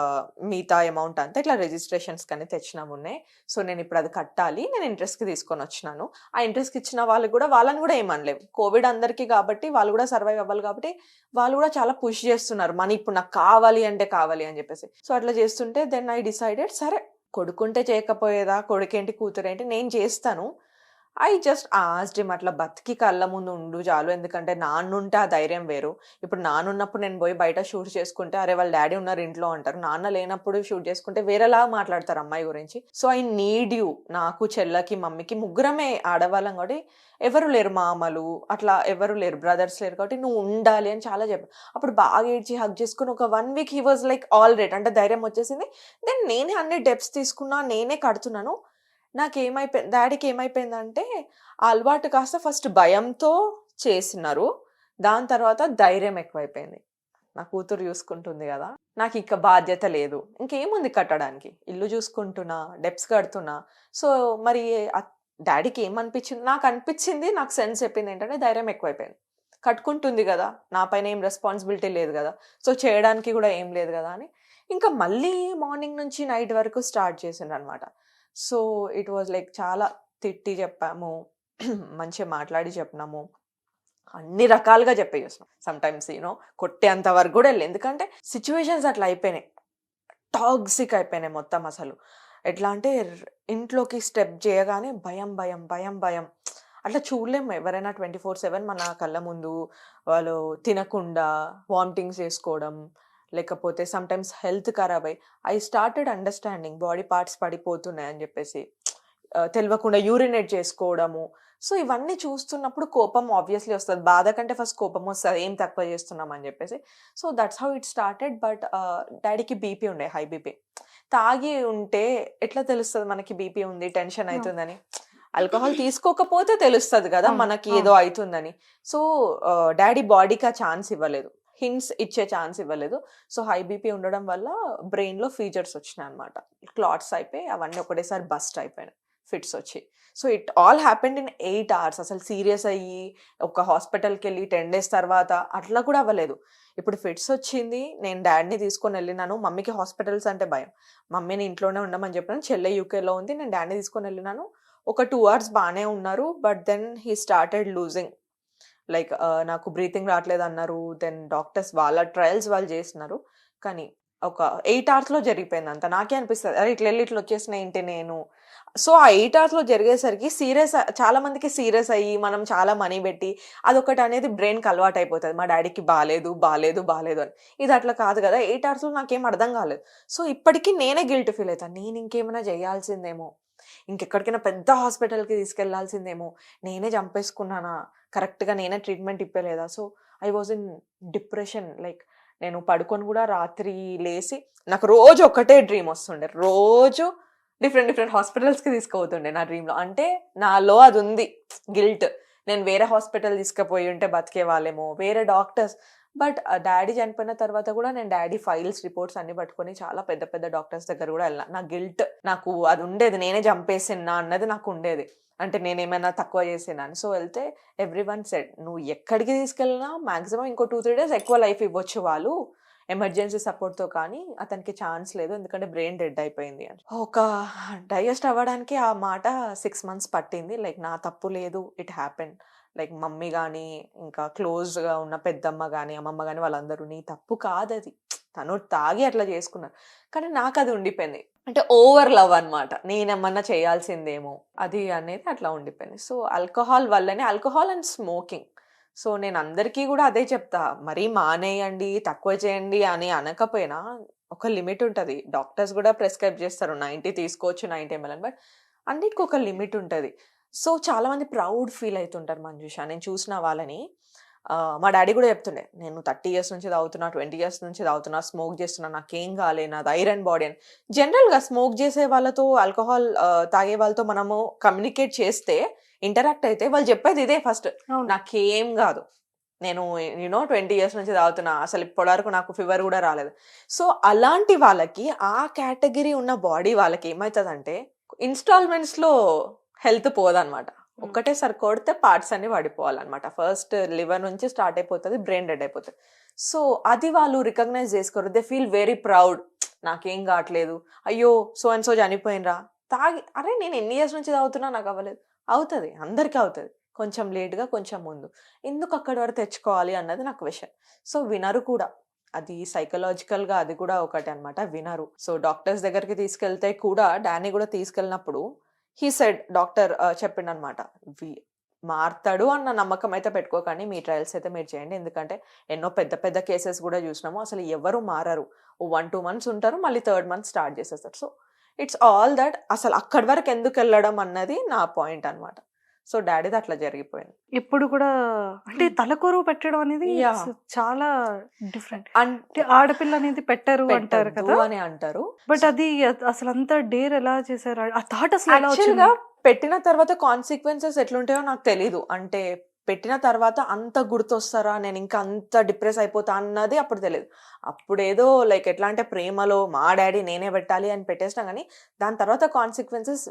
[SPEAKER 3] మిగతా అమౌంట్ అంతా ఇట్లా రిజిస్ట్రేషన్స్ కానీ తెచ్చినవి ఉన్నాయి. సో నేను ఇప్పుడు అది కట్టాలి, నేను ఇంట్రెస్ట్కి తీసుకొని వచ్చినాను. ఆ ఇంట్రెస్ట్కి ఇచ్చిన వాళ్ళకి కూడా వాళ్ళని కూడా ఏమనలేవు, కోవిడ్ అందరికీ కాబట్టి వాళ్ళు కూడా సర్వైవ్ అవ్వాలి కాబట్టి వాళ్ళు కూడా చాలా పుష్ చేస్తున్నారు మనీ ఇప్పుడు నాకు కావాలి అంటే కావాలి అని చెప్పేసి. సో అట్లా చేస్తుంటే దెన్ ఐ డిసైడెడ్, సరే కొడుకుంటే చేయకపోయేదా, కొడుకేంటి కూతురేంటి, నేను చేస్తాను. ఐ జస్ట్ ఆస్క్డ్ హిమ్, అట్లా బతికి కళ్ళ ముందు ఉండు చాలు, ఎందుకంటే నాన్నుంటే ఆ ధైర్యం వేరు. ఇప్పుడు నాన్నున్నప్పుడు నేను పోయి బయట షూట్ చేసుకుంటే అరే వాళ్ళ డాడీ ఉన్నారు ఇంట్లో అంటారు, నాన్న లేనప్పుడు షూట్ చేసుకుంటే వేరేలా మాట్లాడతారు అమ్మాయి గురించి. సో ఐ నీడ్ యూ, నాకు చెల్లకి మమ్మీకి ముగ్గురమే ఆడవాళ్ళం కాబట్టి ఎవరు లేరు, మామలు అట్లా ఎవరు లేరు, బ్రదర్స్ లేరు కాబట్టి నువ్వు ఉండాలి అని చాలా చెప్పాను. అప్పుడు బాగా ఏడ్చి హగ్ చేసుకుని ఒక 1 week he was like all right, అంటే ధైర్యం వచ్చేసింది. దెన్ నేనే అన్ని డెప్స్ తీసుకున్నా, నేనే కడుతున్నాను. డాడీకి ఏమైపోయిందంటే ఆ అలవాటు కాస్త ఫస్ట్ భయంతో చేసినారు, దాని తర్వాత ధైర్యం ఎక్కువైపోయింది. నా కూతురు చూసుకుంటుంది కదా, నాకు ఇక బాధ్యత లేదు, ఇంకేముంది కట్టడానికి, ఇల్లు చూసుకుంటున్నా, డెప్స్ కడుతున్నా. సో మరి డాడీకి ఏమనిపించింది, నాకు అనిపించింది, నాకు సెన్స్ చెప్పింది ఏంటంటే ధైర్యం ఎక్కువైపోయింది, కట్టుకుంటుంది కదా, నా పైన ఏం రెస్పాన్సిబిలిటీ లేదు కదా, సో చేయడానికి కూడా ఏం లేదు కదా అని ఇంకా మళ్ళీ మార్నింగ్ నుంచి నైట్ వరకు స్టార్ట్ చేసిండ్రు అనమాట. సో ఇట్ వాజ్ లైక్ చాలా తిట్టి చెప్పాము, మంచిగా మాట్లాడి చెప్పినాము, అన్ని రకాలుగా చెప్పేసినాం. సమ్టైమ్స్ కొట్టేంత వరకు కూడా వెళ్ళి, ఎందుకంటే సిచ్యువేషన్స్ అట్లా అయిపోయినాయి, టాక్సిక్ అయిపోయినాయి మొత్తం. అసలు ఎట్లా అంటే ఇంట్లోకి స్టెప్ చేయగానే భయం భయం భయం భయం, అట్లా చూడలేము ఎవరైనా 24/7 మన కళ్ళ ముందు వాళ్ళు తినకుండా వామిటింగ్స్ చేసుకోవడం, లేకపోతే సమ్టైమ్స్ హెల్త్ ఖరాబ్ అయ్యి I started understanding body parts పడిపోతున్నాయి అని చెప్పేసి తెలియకుండా యూరినేట్ చేసుకోవడము. సో ఇవన్నీ చూస్తున్నప్పుడు కోపం ఆబ్వియస్లీ వస్తుంది, బాధ కంటే ఫస్ట్ కోపం వస్తుంది, ఏం తక్కువ చేస్తున్నాం అని చెప్పేసి. So that's how it started. But డాడీకి బీపీ ఉండే, హై బీపీ. తాగి ఉంటే ఎట్లా తెలుస్తుంది మనకి బీపీ ఉంది, టెన్షన్ అవుతుందని? ఆల్కహాల్ తీసుకోకపోతే తెలుస్తుంది కదా మనకి ఏదో అవుతుందని. సో డాడీ బాడీకి ఆ ఛాన్స్ ఇవ్వలేదు, హింట్స్ ఇచ్చే ఛాన్స్ ఇవ్వలేదు. సో హై బీపీ ఉండడం వల్ల బ్రెయిన్లో ఫీచర్స్ వచ్చినాయి అనమాట, క్లాట్స్ అయిపోయి అవన్నీ ఒకటేసారి బస్ట్ అయిపోయినాయి, ఫిట్స్ వచ్చి. So it all happened in 8 hours. అసలు సీరియస్ అయ్యి ఒక హాస్పిటల్కి వెళ్ళి 10 days తర్వాత అట్లా కూడా అవ్వలేదు. ఇప్పుడు ఫిట్స్ వచ్చింది, నేను డాడీని తీసుకొని వెళ్ళినాను. మమ్మీకి హాస్పిటల్స్ అంటే భయం, మమ్మీని ఇంట్లోనే ఉండమని చెప్పినాను. చెల్లె యూకేలో ఉంది, నేను డాడీని తీసుకొని వెళ్ళినాను. ఒక 2 hours బాగానే ఉన్నారు, but then he started losing, like నాకు బ్రీతింగ్ రావట్లేదు అన్నారు. దెన్ డాక్టర్స్ వాళ్ళ ట్రయల్స్ వాళ్ళు చేసినారు, కానీ ఒక 8 hours జరిగిపోయింది అంత. నాకే అనిపిస్తుంది అరే ఇట్లా వెళ్ళి ఇట్లా వచ్చేసిన ఏంటి నేను. సో ఆ 8 hours జరిగేసరికి చాలా మందికి సీరియస్ అయ్యి మనం చాలా మనీ పెట్టి అదొకటి అనేది బ్రెయిన్కి అలవాటు అయిపోతుంది, మా డాడీకి బాగాలేదు బాగాలేదు బాగాలేదు అని. ఇది అట్లా కాదు కదా, 8 hours నాకేం అర్థం కాలేదు. సో ఇప్పటికీ నేనే గిల్ట్ ఫీల్ అవుతాను, నేను ఇంకేమైనా చేయాల్సిందేమో, ఇంకెక్కడికైనా పెద్ద హాస్పిటల్కి తీసుకెళ్లాల్సిందేమో, నేనే చంపేసుకున్నానా, కరెక్ట్గా నేనే ట్రీట్మెంట్ ఇప్పలేదా. So I was in depression. Like నేను పడుకొని కూడా రాత్రి లేచి నాకు రోజు ఒకటే డ్రీమ్ వస్తుండే, రోజు డిఫరెంట్ హాస్పిటల్స్కి తీసుకుపోతుండే నా డ్రీమ్లో. అంటే నాలో అది ఉంది గిల్ట్, నేను వేరే హాస్పిటల్ తీసుకుపోయి ఉంటే బతికే వాళ్ళేమో, వేరే డాక్టర్స్. బట్ డాడీ చనిపోయిన తర్వాత కూడా నేను డాడీ ఫైల్స్ రిపోర్ట్స్ అన్ని పట్టుకొని చాలా పెద్ద పెద్ద డాక్టర్స్ దగ్గర కూడా వెళ్ళినా. నా గిల్ట్ నాకు అది ఉండేది, నేనే చంపేసినా అన్నది నాకు ఉండేది, అంటే నేనేమైనా తక్కువ చేసినా అని. సో వెళ్తే ఎవ్రీవన్ సెడ్ నువ్వు ఎక్కడికి తీసుకెళ్ళినా మాక్సిమం ఇంకో 2-3 days ఎక్కువ లైఫ్ ఇవ్వచ్చు వాళ్ళు ఎమర్జెన్సీ సపోర్ట్తో, కానీ అతనికి ఛాన్స్ లేదు ఎందుకంటే బ్రెయిన్ డెడ్ అయిపోయింది అని. ఒక డైజెస్ట్ అవ్వడానికి ఆ మాట 6 months పట్టింది. లైక్ నా తప్పు లేదు, ఇట్ హ్యాపెన్. లైక్ మమ్మీ కానీ ఇంకా క్లోజ్గా ఉన్న పెద్దమ్మ కానీ అమ్మమ్మ కానీ వాళ్ళందరూ నీ తప్పు కాదది, తను తాగి అట్లా చేసుకున్నారు, కానీ నాకు అది ఉండిపోయింది. అంటే ఓవర్ లవ్ అనమాట, నేనేమన్నా చేయాల్సిందేమో అది అనేది అట్లా ఉండిపోయింది. సో ఆల్కహాల్ వల్లనే, ఆల్కహాల్ అండ్ స్మోకింగ్. సో నేను అందరికీ కూడా అదే చెప్తా, మరీ మానేయండి తక్కువ చేయండి అని అనకపోయినా ఒక లిమిట్ ఉంటుంది. డాక్టర్స్ కూడా ప్రిస్క్రైబ్ చేస్తారు 90 తీసుకోవచ్చు 90 ml అని, బట్ అన్నిటికీ ఒక లిమిట్ ఉంటుంది. సో చాలామంది ప్రౌడ్ ఫీల్ అవుతుంటారు మంజుష, నేను చూసిన వాళ్ళని. మా డాడీ కూడా చెప్తుండే, నేను 30 years నుంచి తాగుతున్నా, 20 years నుంచి తాగుతున్నా, స్మోక్ చేస్తున్నా, నాకేం కాలే, నాది ఐరన్ బాడీ అని. జనరల్గా స్మోక్ చేసే వాళ్ళతో, ఆల్కహాల్ తాగే వాళ్ళతో మనము కమ్యూనికేట్ చేస్తే, ఇంటరాక్ట్ అయితే వాళ్ళు చెప్పేది ఇదే ఫస్ట్, నాకేం కాదు, నేను 20 years నుంచి తాగుతున్నా, అసలు ఇప్పటివరకు నాకు ఫీవర్ కూడా రాలేదు. సో అలాంటి వాళ్ళకి, ఆ కేటగిరీ ఉన్న బాడీ వాళ్ళకి ఏమవుతుందంటే ఇన్స్టాల్మెంట్స్లో హెల్త్ పోదన్నమాట. ఒక్కటేసారి కొడితే పార్ట్స్ అన్ని పడిపోవాలన్నమాట. ఫస్ట్ లివర్ నుంచి స్టార్ట్ అయిపోతుంది, బ్రెయిన్ డెడ్ అయిపోతుంది. సో అది వాళ్ళు రికగ్నైజ్ చేసుకోరు. They feel very proud. నాకేం కావట్లేదు, అయ్యో సో అండ్ సో చనిపోయినరా, తాగి అరే నేను ఎన్ని ఇయర్స్ నుంచి తాగుతున్నా నాకు అవ్వలేదు. అవుతుంది, అందరికీ అవుతుంది, కొంచెం లేట్గా కొంచెం ముందు. ఎందుకు అక్కడి వరకు తెచ్చుకోవాలి అన్నది నా క్వశ్చన్. సో వినరు కూడా, అది సైకలాజికల్గా అది కూడా ఒకటి అనమాట, వినరు. సో డాక్టర్స్ దగ్గరికి తీసుకెళ్తే కూడా, డానీ కూడా తీసుకెళ్ళినప్పుడు హీ సెడ్, డాక్టర్ చెప్పిండనమాట, మారుతాడు అన్న నమ్మకం అయితే పెట్టుకోకండి, మీ ట్రయల్స్ అయితే మీరు చేయండి, ఎందుకంటే ఎన్నో పెద్ద పెద్ద కేసెస్ కూడా చూసినాము, అసలు ఎవరు మారరు, 1-2 months ఉంటారు, మళ్ళీ 3rd month స్టార్ట్ చేసేస్తారు. సో ఇట్స్ ఆల్ దట్, అసలు అక్కడి వరకు ఎందుకు వెళ్ళడం అన్నది నా పాయింట్ అనమాట. సో డాడీది అట్లా జరిగిపోయింది.
[SPEAKER 2] ఇప్పుడు కూడా అంటే తలకూరు పెట్టడం అనేది
[SPEAKER 3] Yeah.
[SPEAKER 2] చాలా డిఫరెంట్.
[SPEAKER 3] అంటే
[SPEAKER 2] అంటే ఆడపిల్ల అనేది పెట్టరు అంటారు కదా,
[SPEAKER 3] అని అంటారు.
[SPEAKER 2] బట్ అది అసలు అంత డేర్ ఎలా చేశారు, ఆ థాట్ అసలు ఎలా
[SPEAKER 3] యాక్చువల్
[SPEAKER 2] వచ్చింది?
[SPEAKER 3] గా పెట్టిన తర్వాత కాన్సిక్వెన్సెస్ ఎట్లుంటాయో నాకు తెలీదు. అంటే పెట్టిన తర్వాత అంత గుర్తొస్తారా, నేను ఇంకా అంత డిప్రెస్ అయిపోతా అన్నది అప్పుడు తెలియదు. అప్పుడేదో లైక్ ఎట్లా అంటే ప్రేమలో మా డాడీ నేనే పెట్టాలి అని పెట్టేసినా, కానీ దాని తర్వాత కాన్సిక్వెన్సెస్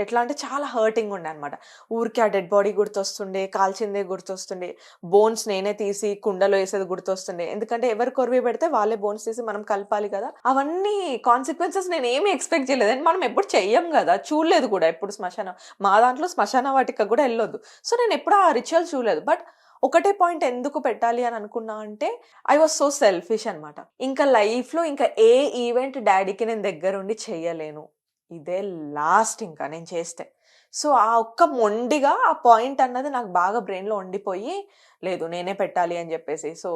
[SPEAKER 3] ఎట్లా అంటే చాలా హర్టింగ్ ఉండే అనమాట. ఊరికే ఆ డెడ్ బాడీ గుర్తొస్తుండే, కాల్చిందే గుర్తొస్తుండే, బోన్స్ నేనే తీసి కుండలో వేసేది గుర్తొస్తుండే, ఎందుకంటే ఎవరు కొరివి పెడితే వాళ్ళే బోన్స్ తీసి మనం కలపాలి కదా. అవన్నీ కాన్సిక్వెన్సెస్ నేను ఏమీ ఎక్స్పెక్ట్ చేయలేదు, అండ్ మనం ఎప్పుడు చెయ్యం కదా, చూడలేదు కూడా ఎప్పుడు శ్మశానం. మా దాంట్లో శ్మశాన వాటిక కూడా వెళ్ళొద్దు. సో నేను ఎప్పుడు ఆ రిచువల్ చూడలేదు. బట్ ఒకటే పాయింట్ ఎందుకు పెట్టాలి అని అనుకున్నా అంటే, ఐ వాజ్ సో సెల్ఫిష్ అనమాట. ఇంకా లైఫ్లో ఇంకా ఏ ఈవెంట్ డాడీకి నేను దగ్గరుండి చెయ్యలేను, ఇదే లాస్ట్ ఇంకా నేను చేస్తే. సో ఆ ఒక్క మొండిగా ఆ పాయింట్ అన్నది నాకు బాగా బ్రెయిన్లో ఉండిపోయి, లేదు నేనే పెట్టాలి అని చెప్పేసి. సో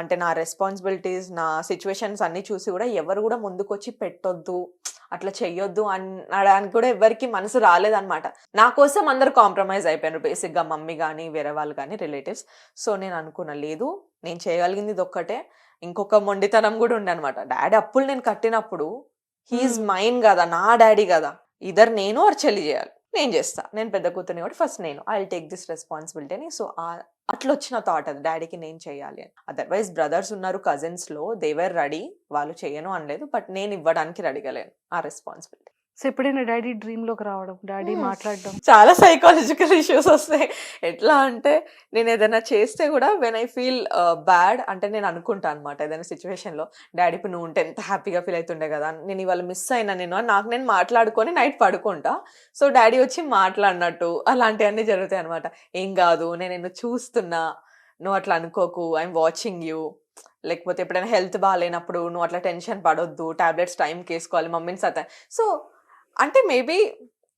[SPEAKER 3] అంటే నా రెస్పాన్సిబిలిటీస్, నా సిచ్యువేషన్స్ అన్నీ చూసి కూడా ఎవరు కూడా ముందుకు వచ్చి పెట్టొద్దు, అట్లా చెయ్యొద్దు అనడానికి కూడా ఎవరికి మనసు రాలేదన్నమాట. నా కోసం అందరు కాంప్రమైజ్ అయిపోయారు బేసిక్గా, మమ్మీ కానీ వేరే వాళ్ళు కానీ రిలేటివ్స్. సో నేను అనుకున్నా, లేదు నేను చేయగలిగింది ఇది ఒక్కటే. ఇంకొక మొండితనం కూడా ఉండే అనమాట. డాడీ అప్పులు నేను కట్టినప్పుడు హీఈస్ మైన్ కదా, నా డాడీ కదా, ఇద్దరు నేను ఆర్ చెల్లి చేయాలి, నేను చేస్తా, నేను పెద్ద కూతుర్ని కాబట్టి ఫస్ట్ నేను I will take this responsibility అని. సో అట్లా వచ్చిన థాట్ అది, డాడీకి నేను చేయాలి అని. అదర్వైజ్ బ్రదర్స్ ఉన్నారు, కజిన్స్ లో, దేవర్ రెడీ, వాళ్ళు చేయను అనలేదు, బట్ నేను ఇవ్వడానికి రెడీగా లేను ఆ రెస్పాన్సిబిలిటీ.
[SPEAKER 2] సో ఎప్పుడైనా డాడీ డ్రీమ్ లోకి రావడం, డాడీ మాట్లాడడం?
[SPEAKER 3] చాలా సైకాలజికల్ ఇష్యూస్ వస్తాయి. ఎట్లా అంటే నేను ఏదైనా చేస్తే కూడా వెన్ ఐ ఫీల్ బ్యాడ్, అంటే నేను అనుకుంటా అనమాట ఏదైనా సిచ్యువేషన్ లో, డాడీ ఇప్పుడు నువ్వు ఉంటే ఎంత హ్యాపీగా ఫీల్ అవుతుండే కదా, నేను ఇవాళ మిస్ అయినా నేను నాకు నేను మాట్లాడుకొని నైట్ పడుకుంటా. సో డాడీ వచ్చి మాట్లాడినట్టు అలాంటివన్నీ జరుగుతాయి అనమాట. ఏం కాదు, నేను నిన్ను చూస్తున్నా, నువ్వు అట్లా అనుకోకు, ఐఎమ్ వాచింగ్ యూ. లేకపోతే ఎప్పుడైనా హెల్త్ బాగాలేనప్పుడు నువ్వు అట్లా టెన్షన్ పడొద్దు, టాబ్లెట్స్ టైంకి వేసుకోవాలి, మమ్మీని సతా. సో అంటే మేబీ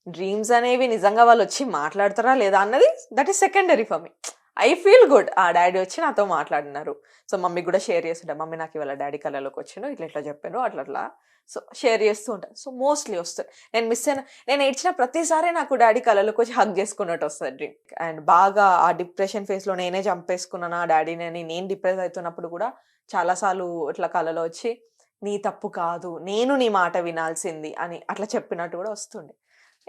[SPEAKER 3] డ్రీమ్స్ అనేవి నిజంగా వాళ్ళు వచ్చి మాట్లాడతారా లేదా అన్నది that is secondary for me. I feel good, ఆ డాడీ వచ్చి నాతో మాట్లాడినారు. సో మమ్మీ కూడా షేర్ చేస్తుంటా, మమ్మీ నాకు ఇవాళ డాడీ కళలోకి వచ్చిండు, ఇట్లా ఇట్లా చెప్పాను అట్లా. సో షేర్ చేస్తూ ఉంటాను. సో మోస్ట్లీ వస్తుంది. నేను మిస్ అయినా, నేను ఏడ్చిన ప్రతిసారి నాకు డాడీ కళలోకి వచ్చి హగ్ చేసుకున్నట్టు వస్తుంది డ్రీమ్. అండ్ బాగా ఆ డిప్రెషన్ ఫేస్లో నేనే చంపేసుకున్నాను ఆ డాడీని అని నేను డిప్రెస్ అవుతున్నప్పుడు కూడా చాలాసార్లు ఇట్లా కళలో వచ్చి, నీ తప్పు కాదు, నేను నీ మాట వినాల్సింది అని అట్లా చెప్పినట్టు కూడా వస్తుండే.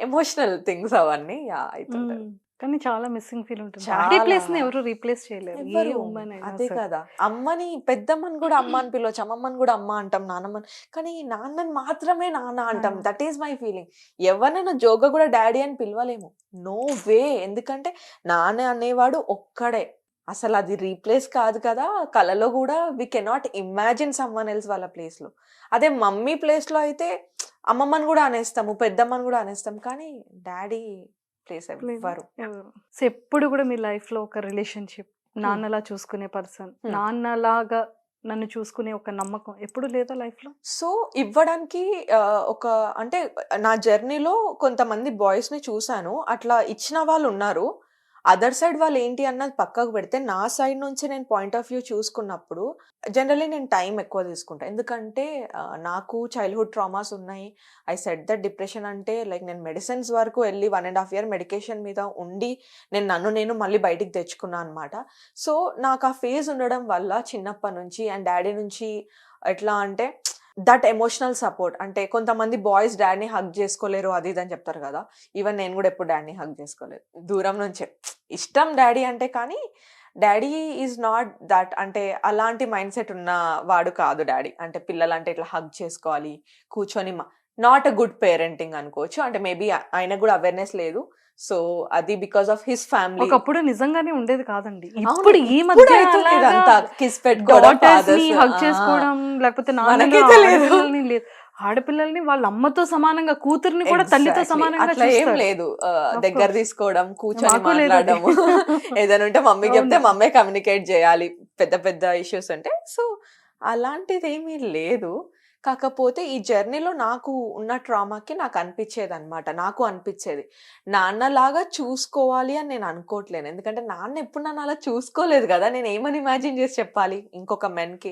[SPEAKER 3] ఎమోషనల్ థింగ్స్ అవన్నీ అవుతుంటాయి.
[SPEAKER 2] కానీ చాలా మిస్సింగ్ ఫీల్ ఉంటుంది.
[SPEAKER 3] చాలా.
[SPEAKER 2] డాడీ ప్లేస్ ని ఎవరు రీప్లేస్ చేయలేరు, ఏ
[SPEAKER 3] ఎవ్వరు.
[SPEAKER 2] woman అయినా
[SPEAKER 3] అదే
[SPEAKER 2] సరే.
[SPEAKER 3] కదా, అమ్మని పెద్దమ్మని కూడా అమ్మ అని పిలవచ్చు, అమ్మమ్మని కూడా అమ్మ అంటాం, నాన్నమ్మని, కానీ నాన్నని మాత్రమే నాన్న అంటాం. That is my feeling. ఎవరైనా జోగా కూడా డాడీ అని పిలవలేము, నో వే. ఎందుకంటే నాన్న అనేవాడు ఒక్కడే, అసలు అది రీప్లేస్ కాదు కదా. కళలో కూడా we cannot imagine someone else వాళ్ళ ప్లేస్లో. అదే మమ్మీ ప్లేస్లో అయితే అమ్మమ్మని కూడా అనేస్తాము, పెద్దమ్మని కూడా అనేస్తాం, కానీ డాడీ ప్లేస్ ఎవ్వరు.
[SPEAKER 2] సో ఎప్పుడు కూడా మీ లైఫ్ లో ఒక రిలేషన్షిప్, నాన్నలా చూసుకునే పర్సన్, నాన్నలాగా నన్ను చూసుకునే ఒక నమ్మకం ఎప్పుడు లేదా లైఫ్ లో?
[SPEAKER 3] సో ఇవ్వడానికి ఒక అంటే నా జర్నీలో కొంతమంది బాయ్స్ ని చూసాను, అట్లా ఇచ్చిన వాళ్ళు ఉన్నారు. అదర్ సైడ్ వాళ్ళు ఏంటి అన్నది పక్కకు పెడితే, నా సైడ్ నుంచి నేను పాయింట్ ఆఫ్ వ్యూ చూసుకున్నప్పుడు జనరలీ నేను టైం ఎక్కువ తీసుకుంటాను. ఎందుకంటే నాకు చైల్డ్హుడ్ ట్రామాస్ ఉన్నాయి. ఐ సెట్ దట్ డిప్రెషన్ అంటే లైక్ నేను మెడిసిన్స్ వరకు వెళ్ళి 1.5 year మెడికేషన్ మీద ఉండి నేను మళ్ళీ బయటికి తెచ్చుకున్నాను అనమాట. సో నాకు ఆ ఫేజ్ ఉండడం వల్ల చిన్నప్పటి నుంచి అండ్ డాడీ నుంచి ఎట్లా అంటే దట్ ఎమోషనల్ సపోర్ట్. అంటే కొంతమంది బాయ్స్ డాడీని హగ్ చేసుకోలేరు అది ఇది అని చెప్తారు కదా, ఈవెన్ నేను కూడా ఎప్పుడు డాడీని హగ్ చేసుకోలేదు, దూరం నుంచే. ఇష్టం డాడీ అంటే, కానీ డాడీ ఈజ్ నాట్ దట్, అంటే అలాంటి మైండ్ సెట్ ఉన్న వాడు కాదు డాడీ. అంటే పిల్లలు అంటే ఇట్లా హగ్ చేసుకోవాలి, కూర్చొని నాట్ అ గుడ్ పేరెంటింగ్ అనుకోవచ్చు. అంటే మేబీ ఆయనకు కూడా అవేర్నెస్ లేదు. సో అది బికాస్ ఆఫ్ హిస్ ఫ్యామిలీ.
[SPEAKER 2] ఒకప్పుడు నిజంగానే ఉండేది కాదండి. ఇప్పుడు ఈ మధ్య
[SPEAKER 3] ఇదంతా కిస్ పెట్టుకోవడం,
[SPEAKER 2] హగ్ చేసుకోవడం, లేకపోతే
[SPEAKER 3] మనకైతే లేదు.
[SPEAKER 2] లేదు, ఆడపిల్లల్ని వాళ్ళ అమ్మతో సమానంగా, కూతుర్ని కూడా తల్లితో సమానంగా
[SPEAKER 3] అట్లా ఏం
[SPEAKER 2] చూస్తారు.
[SPEAKER 3] లేదు. దగ్గర తీసుకోవడం, కూర్చొని
[SPEAKER 2] మాకు లేదు అది.
[SPEAKER 3] మాట్లాడడం, ఏదైనా ఉంటే మమ్మీకి చెప్తే
[SPEAKER 2] అవును.
[SPEAKER 3] మమ్మీ కమ్యూనికేట్ చేయాలి పెద్ద పెద్ద ఇష్యూస్ అంటే. సో అలాంటిది ఏమీ లేదు. కాకపోతే ఈ జర్నీలో నాకు ఉన్న ట్రామాకి నాకు అనిపించేది అనమాట. నాకు అనిపించేది నాన్నలాగా చూసుకోవాలి అని నేను అనుకోవట్లేను. ఎందుకంటే నాన్న ఎప్పుడు నన్ను అలా చూసుకోలేదు కదా. నేను ఏమని ఇమాజిన్ చేసి చెప్పాలి ఇంకొక మెన్కి?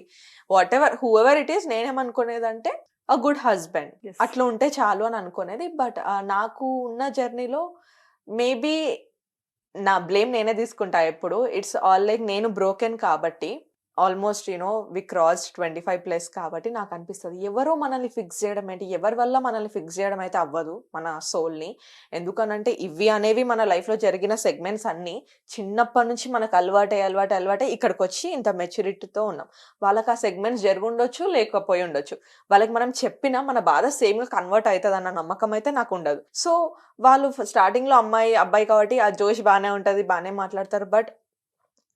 [SPEAKER 3] Whatever whoever it is, నేనేమనుకునేదంటే అ గుడ్ హస్బెండ్
[SPEAKER 2] Yes.
[SPEAKER 3] అట్లా ఉంటే చాలు అని అనుకునేది. బట్ నాకు ఉన్న జర్నీలో మేబీ నా బ్లేమ్ నేనే తీసుకుంటా ఎప్పుడు. ఇట్స్ ఆల్ లైక్ నేను బ్రోకెన్ కాబట్టి, ఆల్మోస్ట్ వి క్రాస్ 25+ కాబట్టి నాకు అనిపిస్తుంది ఎవరో మనల్ని ఫిక్స్ చేయడం ఏంటి, ఎవరి వల్ల మనల్ని ఫిక్స్ చేయడం అయితే అవ్వదు మన సోల్ని. ఎందుకనంటే ఇవి అనేవి మన లైఫ్లో జరిగిన సెగ్మెంట్స్ అన్నీ చిన్నప్పటి నుంచి మనకు అలవాటే ఇక్కడికి వచ్చి ఇంత మెచ్యూరిటీతో ఉన్నాం. వాళ్ళకి ఆ సెగ్మెంట్స్ జరుగుండొచ్చు, లేకపోయి ఉండొచ్చు. వాళ్ళకి మనం చెప్పినా మన బాధ సేమ్గా కన్వర్ట్ అవుతుంది అన్న నమ్మకం అయితే నాకు ఉండదు. సో వాళ్ళు స్టార్టింగ్లో అమ్మాయి అబ్బాయి కాబట్టి ఆ జోష్ బాగానే ఉంటుంది, బాగానే మాట్లాడతారు. But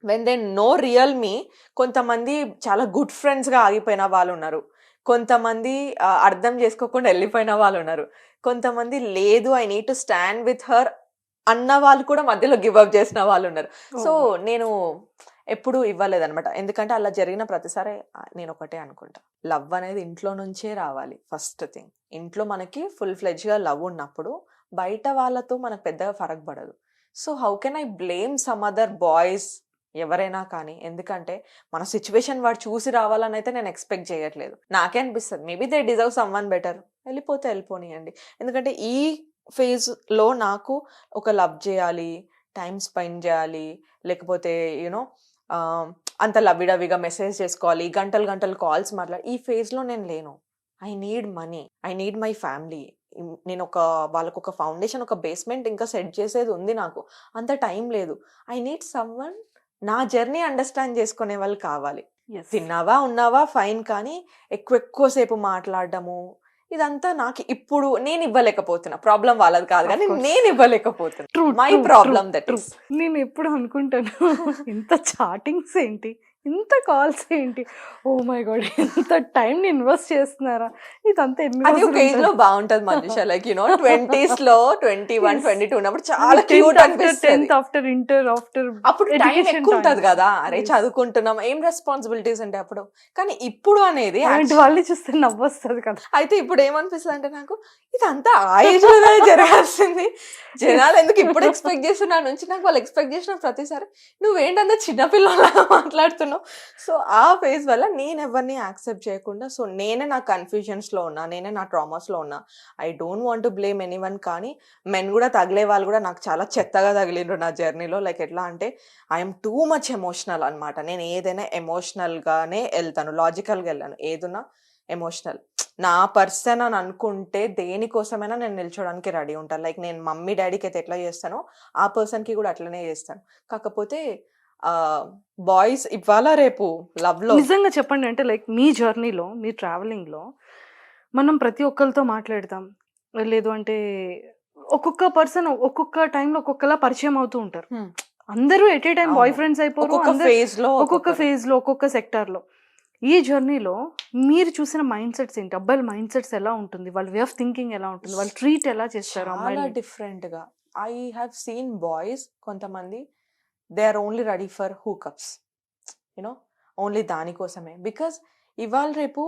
[SPEAKER 3] when they know real me, కొంతమంది చాలా గుడ్ ఫ్రెండ్స్గా ఆగిపోయిన వాళ్ళు ఉన్నారు, కొంతమంది అర్థం చేసుకోకుండా వెళ్ళిపోయిన వాళ్ళు ఉన్నారు, కొంతమంది లేదు I need to stand with her అన్న వాళ్ళు కూడా మధ్యలో గివ్ అప్ చేసిన వాళ్ళు ఉన్నారు. సో నేను ఎప్పుడు ఇవ్వలేదన్నమాట. ఎందుకంటే అలా జరిగిన ప్రతిసారి నేను ఒకటే అనుకుంటా, లవ్ అనేది ఇంట్లో నుంచే రావాలి. ఫస్ట్ థింగ్, ఇంట్లో మనకి ఫుల్ ఫ్లెడ్జ్గా లవ్ ఉన్నప్పుడు బయట వాళ్ళతో మనకు పెద్దగా ఫరక్ పడదు. So how can I blame some other boys, ఎవరైనా కానీ? ఎందుకంటే మన సిచ్యువేషన్ వాడు చూసి రావాలని అయితే నేను ఎక్స్పెక్ట్ చేయట్లేదు. నాకే అనిపిస్తుంది maybe they deserve someone better, వెళ్ళిపోనియండి. ఎందుకంటే ఈ ఫేజ్లో నాకు ఒక లవ్ చేయాలి, టైం స్పెండ్ చేయాలి, లేకపోతే అంత లవిడవిగా మెసేజ్ చేసుకోవాలి, గంటలు కాల్స్ మాట్లాడి, ఈ ఫేజ్లో నేను లేను. I need money, I need my family. నేను వాళ్ళకు ఒక ఫౌండేషన్, ఒక బేస్మెంట్ ఇంకా సెట్ చేసేది ఉంది. నాకు అంత టైం లేదు. ఐ నీడ్ సమ్ వన్ నా జర్నీ అండర్స్టాండ్ చేసుకునే వాళ్ళు కావాలి.
[SPEAKER 2] Yes.
[SPEAKER 3] తిన్నావా ఉన్నావా ఫైన్, కానీ ఎక్కువసేపు మాట్లాడడము ఇదంతా నాకు ఇప్పుడు నేను ఇవ్వలేకపోతున్నా. ప్రాబ్లం వాళ్ళది కాదు, కానీ
[SPEAKER 2] Of course.
[SPEAKER 3] నేను ఇవ్వలేకపోతున్నా.
[SPEAKER 2] True,
[SPEAKER 3] my
[SPEAKER 2] true,
[SPEAKER 3] problem
[SPEAKER 2] true,
[SPEAKER 3] that
[SPEAKER 2] true.
[SPEAKER 3] Is.
[SPEAKER 2] నేను ఎప్పుడు అనుకుంటాను ఇంత చాటింగ్స్ ఏంటి, ఇంత కాల్స్ ఏంటి, ఓ మై గాడ్, ఎంత టైం ఇన్వెస్ట్ చేస్తున్నారా, ఇదంతా ఎన్ని
[SPEAKER 3] అది ఒక ఏజ్ లో బాగుంటది మనిషి, లైక్ 20s లో 21, 22 ఉన్నప్పుడు చాలా క్యూట్ అనిపిస్తుంది.
[SPEAKER 2] 10th ఆఫ్టర్ ఇంటర్ ఆఫ్టర్
[SPEAKER 3] అప్పుడు టైం ఎక్కువ ఉంటది కదా, అరే చదువుకుంటున్నాం, ఏం రెస్పాన్సిబిలిటీస్ ఉంటాయి అప్పుడు. కానీ ఇప్పుడు అనేది
[SPEAKER 2] వాళ్ళు చూస్తే నవ్వొస్తుంది కదా.
[SPEAKER 3] అయితే ఇప్పుడు ఏమనిపిస్తుంది అంటే నాకు ఇదంతా ఆ ఏజ్ లో జరగాల్సింది. జనాలు ఎందుకు ఇప్పుడు ఎక్స్పెక్ట్ చేస్తున్నా నుంచి, నాకు వాళ్ళు ఎక్స్పెక్ట్ చేసిన ప్రతిసారి నువ్వేంటంతా చిన్నపిల్లలా మాట్లాడుతున్నావు. సో ఆ ఫేజ్ వల్ల నేను ఎవరిని యాక్సెప్ట్ చేయకుండా, సో నేనే నా కన్ఫ్యూజన్స్ లో ఉన్నా, నేనే నా ట్రామాస్ లో ఉన్నా. I don't want to blame anyone. కానీ మెన్ కూడా తగిలే వాళ్ళు కూడా నాకు చాలా చెత్తగా తగిలిండ్రు నా జర్నీలో. లైక్ ఎట్లా అంటే ఐఎమ్ టూ మచ్ ఎమోషనల్ అనమాట. నేను ఏదైనా ఎమోషనల్గానే వెళ్తాను, లాజికల్గా వెళ్ళాను. ఏదున్నా ఎమోషనల్. నా పర్సన్ అని అనుకుంటే దేనికోసమైనా నేను నిల్చోడానికి రెడీ ఉంటాను. లైక్ నేను మమ్మీ డాడీకి అయితే ఎట్లా చేస్తానో ఆ పర్సన్కి కూడా అట్లనే చేస్తాను. కాకపోతే బాయ్స్ ఇవాళ రేపు లవ్ లో
[SPEAKER 2] నిజంగా చెప్పండి అంటే, లైక్ మీ జర్నీలో, మీ ట్రావెలింగ్లో మనం ప్రతి ఒక్కరితో మాట్లాడతాం, లేదు అంటే ఒక్కొక్క పర్సన్ ఒక్కొక్క టైంలో ఒక్కొక్కలా పరిచయం అవుతూ ఉంటారు. అందరూ at a time boyfriends అయిపోరు, ఒక్కొక్క ఫేజ్ లో ఒక్కొక్క సెక్టార్ లో. ఈ జర్నీలో మీరు చూసిన మైండ్ సెట్స్ ఏంటి? అబ్బాయిల మైండ్ సెట్స్ ఎలా ఉంటుంది, వాళ్ళ వే ఆఫ్ థింకింగ్ ఎలా ఉంటుంది, వాళ్ళు ట్రీట్ ఎలా చేస్తారు
[SPEAKER 3] చాలా
[SPEAKER 2] అమ్మాయిలు?
[SPEAKER 3] డిఫరెంట్ గా. ఐ హ్యావ్ సీన్ బాయ్స్, కొంతమంది they are only ready for hookups, only దానికోసమే. బికాస్ ఇవాళ రేపు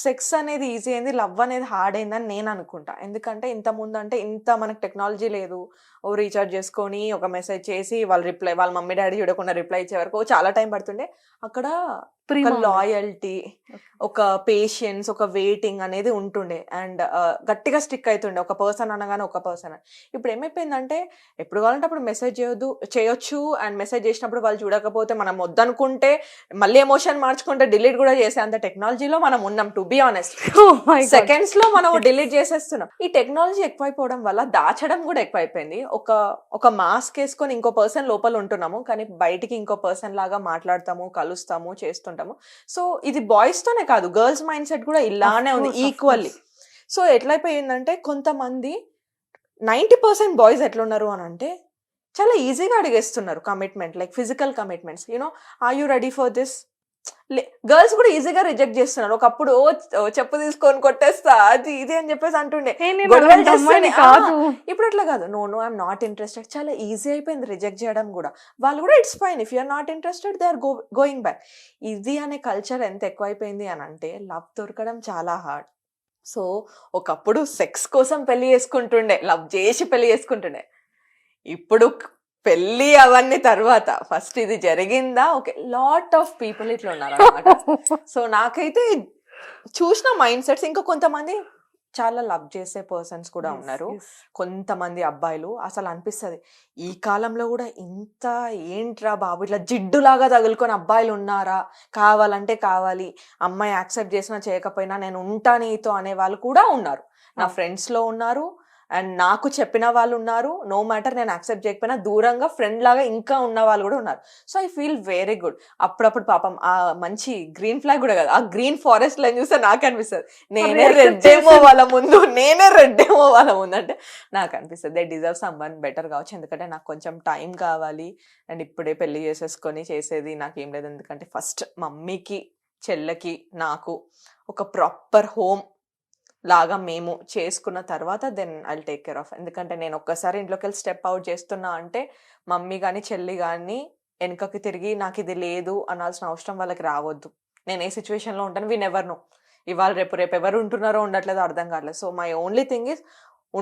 [SPEAKER 3] సెక్స్ అనేది ఈజీ అయింది, లవ్ అనేది హార్డ్ అయిందని నేను అనుకుంటా. ఎందుకంటే ఇంత ముందు అంటే ఇంత మనకు టెక్నాలజీ లేదు. ఓ రీఛార్జ్ చేసుకొని ఒక మెసేజ్ చేసి వాళ్ళ మమ్మీ డాడీ చూడకుండా రిప్లై ఇచ్చే వరకు చాలా టైం పడుతుండే. అక్కడ ఒక లాయల్టీ, ఒక పేషెన్స్, ఒక వెయిటింగ్ అనేది ఉంటుండే. అండ్ గట్టిగా స్టిక్ అవుతుండే ఒక పర్సన్ అనగానే ఒక పర్సన్. ఇప్పుడు ఏమైపోయిందంటే ఎప్పుడు కావాలంటే అప్పుడు మెసేజ్ చేయొచ్చు. అండ్ మెసేజ్ చేసినప్పుడు వాళ్ళు చూడకపోతే మనం వద్దనుకుంటే మళ్ళీ ఎమోషన్ మార్చుకుంటే డిలీట్ కూడా చేసే అంత టెక్నాలజీలో మనం ఉన్నాం. టు బి ఆనెస్ట్, సెకండ్స్ లో మనం డిలీట్ చేసేస్తున్నాం. ఈ టెక్నాలజీ ఎక్కువైపోవడం వల్ల దాచడం కూడా ఎక్కువైపోయింది. ఒక మాస్క్ వేసుకొని ఇంకో పర్సన్ లోపల ఉంటున్నాము, కానీ బయటికి ఇంకో పర్సన్ లాగా మాట్లాడతాము, కలుస్తాము, చేస్తుంటాము. సో ఇది బాయ్స్ తోనే కాదు, గర్ల్స్ మైండ్ సెట్ కూడా ఇలానే ఉంది ఈక్వల్లీ. సో ఎట్లయిపోయిందంటే కొంతమంది 90% బాయ్స్ ఎట్లున్నారు అని అంటే చాలా ఈజీగా అడిగేస్తున్నారు commitment, like physical commitments. You know, are you ready for this? Girls కూడా ఈజీగా రిజెక్ట్ చేస్తున్నారు. ఒకప్పుడు చెప్పు తీసుకొని కొట్టేస్తా అది ఇది అని చెప్పేసి అంటుండే, గొడవలు చేస్తూనే. ఇప్పుడు అట్లా కాదు, no no I'm not interested, చాలా ఈజీ అయిపోయింది రిజెక్ట్ చేయడం కూడా. వాళ్ళు కూడా it's fine, if you're not interested they are going back. ఇది అనే కల్చర్ ఎంత ఎక్కువైపోయింది అని అంటే లవ్ దొరకడం చాలా హార్డ్. సో ఒకప్పుడు సెక్స్ కోసం పెళ్లి చేసుకుంటుండే, లవ్ చేసి పెళ్లి చేసుకుంటుండే. ఇప్పుడు పెళ్లి అవన్నీ తర్వాత ఫస్ట్ ఇది జరిగిందా, ఓకే, లాట్ ఆఫ్ పీపుల్ ఇట్లా ఉన్నారు అనమాట. సో నాకైతే చూసిన మైండ్ సెట్స్, ఇంకా కొంతమంది చాలా లవ్ చేసే పర్సన్స్ కూడా ఉన్నారు. కొంతమంది అబ్బాయిలు అసలు అనిపిస్తుంది ఈ కాలంలో కూడా ఇంత ఏంట్రా బాబు ఇట్లా జిడ్డులాగా తగులుకొని అబ్బాయిలు ఉన్నారా, కావాలంటే కావాలి, అమ్మాయి యాక్సెప్ట్ చేసినా చేయకపోయినా నేను ఉంటా నీతో అనే వాళ్ళు కూడా ఉన్నారు. నా ఫ్రెండ్స్ లో ఉన్నారు, అండ్ నాకు చెప్పిన వాళ్ళు ఉన్నారు. నో మ్యాటర్ నేను యాక్సెప్ట్ చేయకపోయినా దూరంగా ఫ్రెండ్ లాగా ఇంకా ఉన్న వాళ్ళు కూడా ఉన్నారు. So I feel very good. అప్పుడప్పుడు పాపం ఆ మంచి గ్రీన్ ఫ్లాగ్ కూడా కదా, ఆ గ్రీన్ ఫారెస్ట్ లైన్ చూస్తే నాకు అనిపిస్తుంది నేనే రెడ్ ఏమో వాళ్ళ ముందు అంటే నాకు అనిపిస్తుంది they deserve someone better కావచ్చు. ఎందుకంటే నాకు కొంచెం టైం కావాలి, అండ్ ఇప్పుడే పెళ్లి చేసేసుకొని చేసేది నాకేం లేదు. ఎందుకంటే ఫస్ట్ మమ్మీకి, చెల్లెకి, నాకు ఒక ప్రాపర్ హోమ్ లాగా మేము చేసుకున్న తర్వాత then I take care of. ఎందుకంటే నేను ఒక్కసారి ఇంట్లోకి వెళ్ళి స్టెప్ అవుట్ చేస్తున్నా అంటే మమ్మీ కానీ చెల్లి కానీ వెనకకి తిరిగి నాకు ఇది లేదు అనాల్సిన అవసరం వాళ్ళకి రావద్దు. నేను ఏ సిచ్యువేషన్లో ఉంటాను వి నెవర్ నో, ఇవాళ రేపు ఎవరు ఉంటున్నారో ఉండట్లేదో అర్థం కావట్లేదు. So my only thing is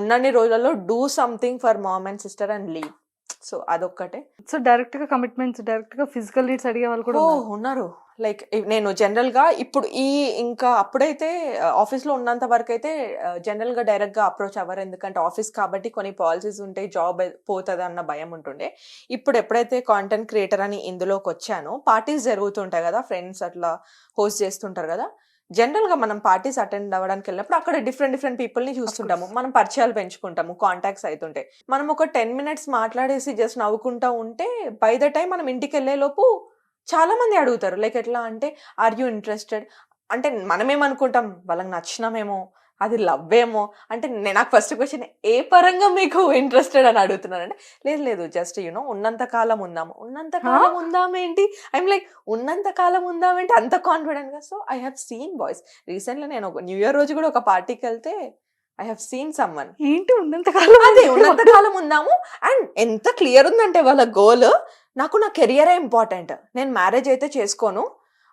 [SPEAKER 3] ఉన్నన్ని రోజులలో do something for mom and sister and leave. So అదొక్కటే.
[SPEAKER 2] సో డైరెక్ట్ గా కమిట్మెంట్స్, డైరెక్ట్ గా ఫిజికల్ నీడ్స్ అడిగే వాళ్ళు కూడా
[SPEAKER 3] ఉన్నారు. లైక్ నేను జనరల్ గా ఇప్పుడు ఇంకా అప్పుడైతే ఆఫీస్ లో ఉన్నంత వరకు అయితే జనరల్ గా డైరెక్ట్ గా అప్రోచ్ అవ్వరు. ఎందుకంటే ఆఫీస్ కాబట్టి కొన్ని పాలసీస్ ఉంటాయి, జాబ్ పోతుంది అన్న భయం ఉంటుండే. ఇప్పుడు ఎప్పుడైతే కాంటెంట్ క్రియేటర్ అని ఇందులోకి వచ్చానో, పార్టీస్ జరుగుతుంటాయి కదా, ఫ్రెండ్స్ అట్లా హోస్ట్ చేస్తుంటారు కదా, జనరల్ గా మనం పార్టీస్ అటెండ్ అవ్వడానికి వెళ్ళినప్పుడు అక్కడ డిఫరెంట్ పీపుల్ ని చూస్తుంటాము, మనం పరిచయాలు పెంచుకుంటాము, కాంటాక్ట్స్ అవుతుంటాయి. మనం ఒక 10 minutes మాట్లాడేసి జస్ట్ నవ్వుకుంటా ఉంటే బై ద టైం మనం ఇంటికి వెళ్ళే లోపు చాలా మంది అడుగుతారు. లైక్ ఎట్లా అంటే ఆర్ యూ ఇంట్రెస్టెడ్ అంటే మనమేమనుకుంటాం వాళ్ళకి నచ్చినామేమో, అది లవ్ ఏమో అంటే. నాకు ఫస్ట్ క్వశ్చన్ ఏ పరంగా మీకు ఇంట్రెస్టెడ్ అని అడుగుతున్నానంటే లేదు జస్ట్ యూనో ఉన్నంత కాలం ఉందామేంటి, ఐఎమ్ లైక్ ఉన్నంత కాలం ఉందామేంటి అంత కాన్ఫిడెంట్ గా. So I have seen boys recently, నేను ఒక న్యూ ఇయర్ రోజు కూడా ఒక పార్టీకి వెళ్తే ఐ హ్యావ్ సీన్ సమ్వన్
[SPEAKER 2] ఏంటి ఉన్నంతకాలం,
[SPEAKER 3] అదే ఉన్నంతకాలం ఉందాము. అండ్ ఎంత క్లియర్ ఉందంటే వాళ్ళ గోల్, నాకు నా కెరియరే ఇంపార్టెంట్, నేను మ్యారేజ్ అయితే చేసుకోను,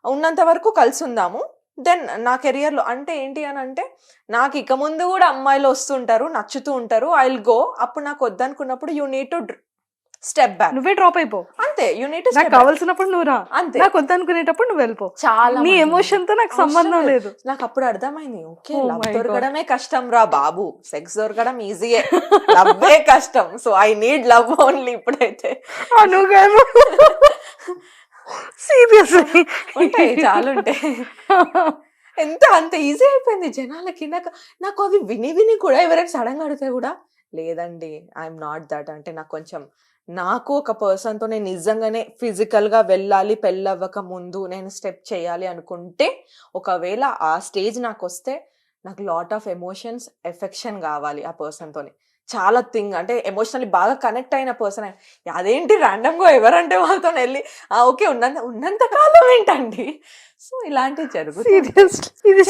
[SPEAKER 3] ఉన్నంత వరకు కలిసి ఉందాము, దెన్ నా కెరియర్లో అంటే ఏంటి అని అంటే నాకు ఇక ముందు కూడా అమ్మాయిలు వస్తుంటారు, నచ్చుతూ ఉంటారు, ఐ విల్ గో. అప్పుడు నాకు వద్దనుకున్నప్పుడు you need to step back,
[SPEAKER 2] నువ్వే డ్రాప్ అయిపో అంతే.
[SPEAKER 3] యూ నీడ్ టు
[SPEAKER 2] నాకు కావాల్సినప్పుడు నువ్వు రా అంతే, నాకు వద్దనుకునేటప్పుడు నువ్వు వెళ్ళిపో. చాలా నీ ఎమోషన్ తో నాకు సంబంధం లేదు.
[SPEAKER 3] నాకు అప్పుడు అర్థమైంది, ఓకే లవ్ దొరకడమే కష్టం రా బాబు, సెక్స్ దొరకడం ఈజీయే, లవ్వే కష్టం. So I need love only. ఇప్పుడైతే
[SPEAKER 2] అనుగేమో సీరియస్లీ
[SPEAKER 3] ఉంటాయి, చాలా ఉంటాయి. అంత ఈజీ అయిపోయింది జనాలకి. నాకు అవి విని కూడా ఎవరైనా సడన్ గా అడిగితే కూడా లేదండి ఐఎమ్ నాట్ దట్ అంటే, నాకు ఒక పర్సన్తో నేను నిజంగానే ఫిజికల్గా వెళ్ళాలి, పెళ్ళవ్వక ముందు నేను స్టెప్ చేయాలి అనుకుంటే, ఒకవేళ ఆ స్టేజ్ నాకు వస్తే నాకు లాట్ ఆఫ్ ఎమోషన్స్, ఎఫెక్షన్ కావాలి ఆ పర్సన్తోని. చాలా అంటే ఎమోషనల్లీ బాగా కనెక్ట్ అయిన పర్సన్. అదేంటి ర్యాండమ్గా ఎవరంటే వాళ్ళతో వెళ్ళి ఓకే ఉన్నంత కాలం ఏంటండి. సో ఇలాంటివి జరుగుతుంది,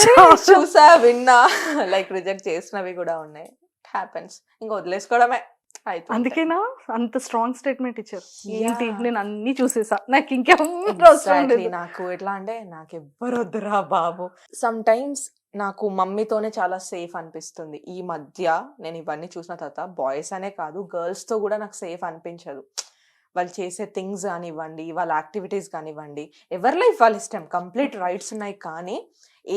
[SPEAKER 3] చూసా విన్నా, లైక్ రిజెక్ట్ చేసినవి కూడా ఉన్నాయి. హ్యాపెన్స్, ఇంకా వదిలేసుకోవడమే.
[SPEAKER 2] అందుకేనా అంత స్ట్రాంగ్ స్టేట్మెంట్ ఇచ్చారు, ఏంటి నేను అన్ని చూసేసా, నాకు ఇంకెవరు.
[SPEAKER 3] నాకు ఎట్లా అంటే నాకు ఎవ్వరు వద్దురా బాబు. సమ్ టైమ్స్ నాకు మమ్మీతోనే చాలా సేఫ్ అనిపిస్తుంది. ఈ మధ్య నేను ఇవన్నీ చూసిన తర్వాత బాయ్స్ అనే కాదు, గర్ల్స్ తో కూడా నాకు సేఫ్ అనిపించదు. వాళ్ళు చేసే థింగ్స్ కానివ్వండి, వాళ్ళ యాక్టివిటీస్ కానివ్వండి, ఎవరి లైఫ్ వాళ్ళ ఇష్టం, కంప్లీట్ రైట్స్ ఉన్నాయి. కానీ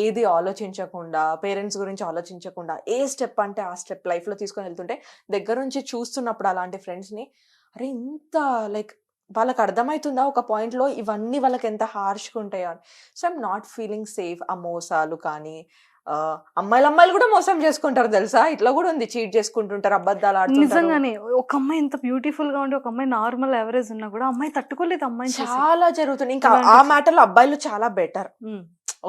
[SPEAKER 3] ఏది ఆలోచించకుండా, పేరెంట్స్ గురించి ఆలోచించకుండా ఏ స్టెప్ అంటే ఆ స్టెప్ లైఫ్లో తీసుకొని వెళ్తుంటే, దగ్గర నుంచి చూస్తున్నప్పుడు అలాంటి ఫ్రెండ్స్ని, అరే ఇంత లైక్ వాళ్ళకి అర్థమవుతుందా ఒక పాయింట్లో ఇవన్నీ వాళ్ళకి ఎంత హార్ష్గా ఉంటాయో అని. So I'm not feeling safe. ఆ మోసాలు కానీ, అమ్మాయిలు కూడా మోసం చేసుకుంటారు తెలుసా, ఇట్లా కూడా ఉంది, చీట్ చేసుకుంటుంటారు, అబద్ధాలు ఆడుతుంటారు.
[SPEAKER 2] నిజంగానే ఒక అమ్మాయి ఎంత బ్యూటిఫుల్ గా ఉండి ఒక అమ్మాయి నార్మల్ ఎవరేజ్ ఉన్నా కూడా అమ్మాయి తట్టుకోలేదు. అమ్మాయి
[SPEAKER 3] చాలా జరుగుతుంది. ఇంకా ఆ మ్యాటర్లో అబ్బాయిలు చాలా బెటర్.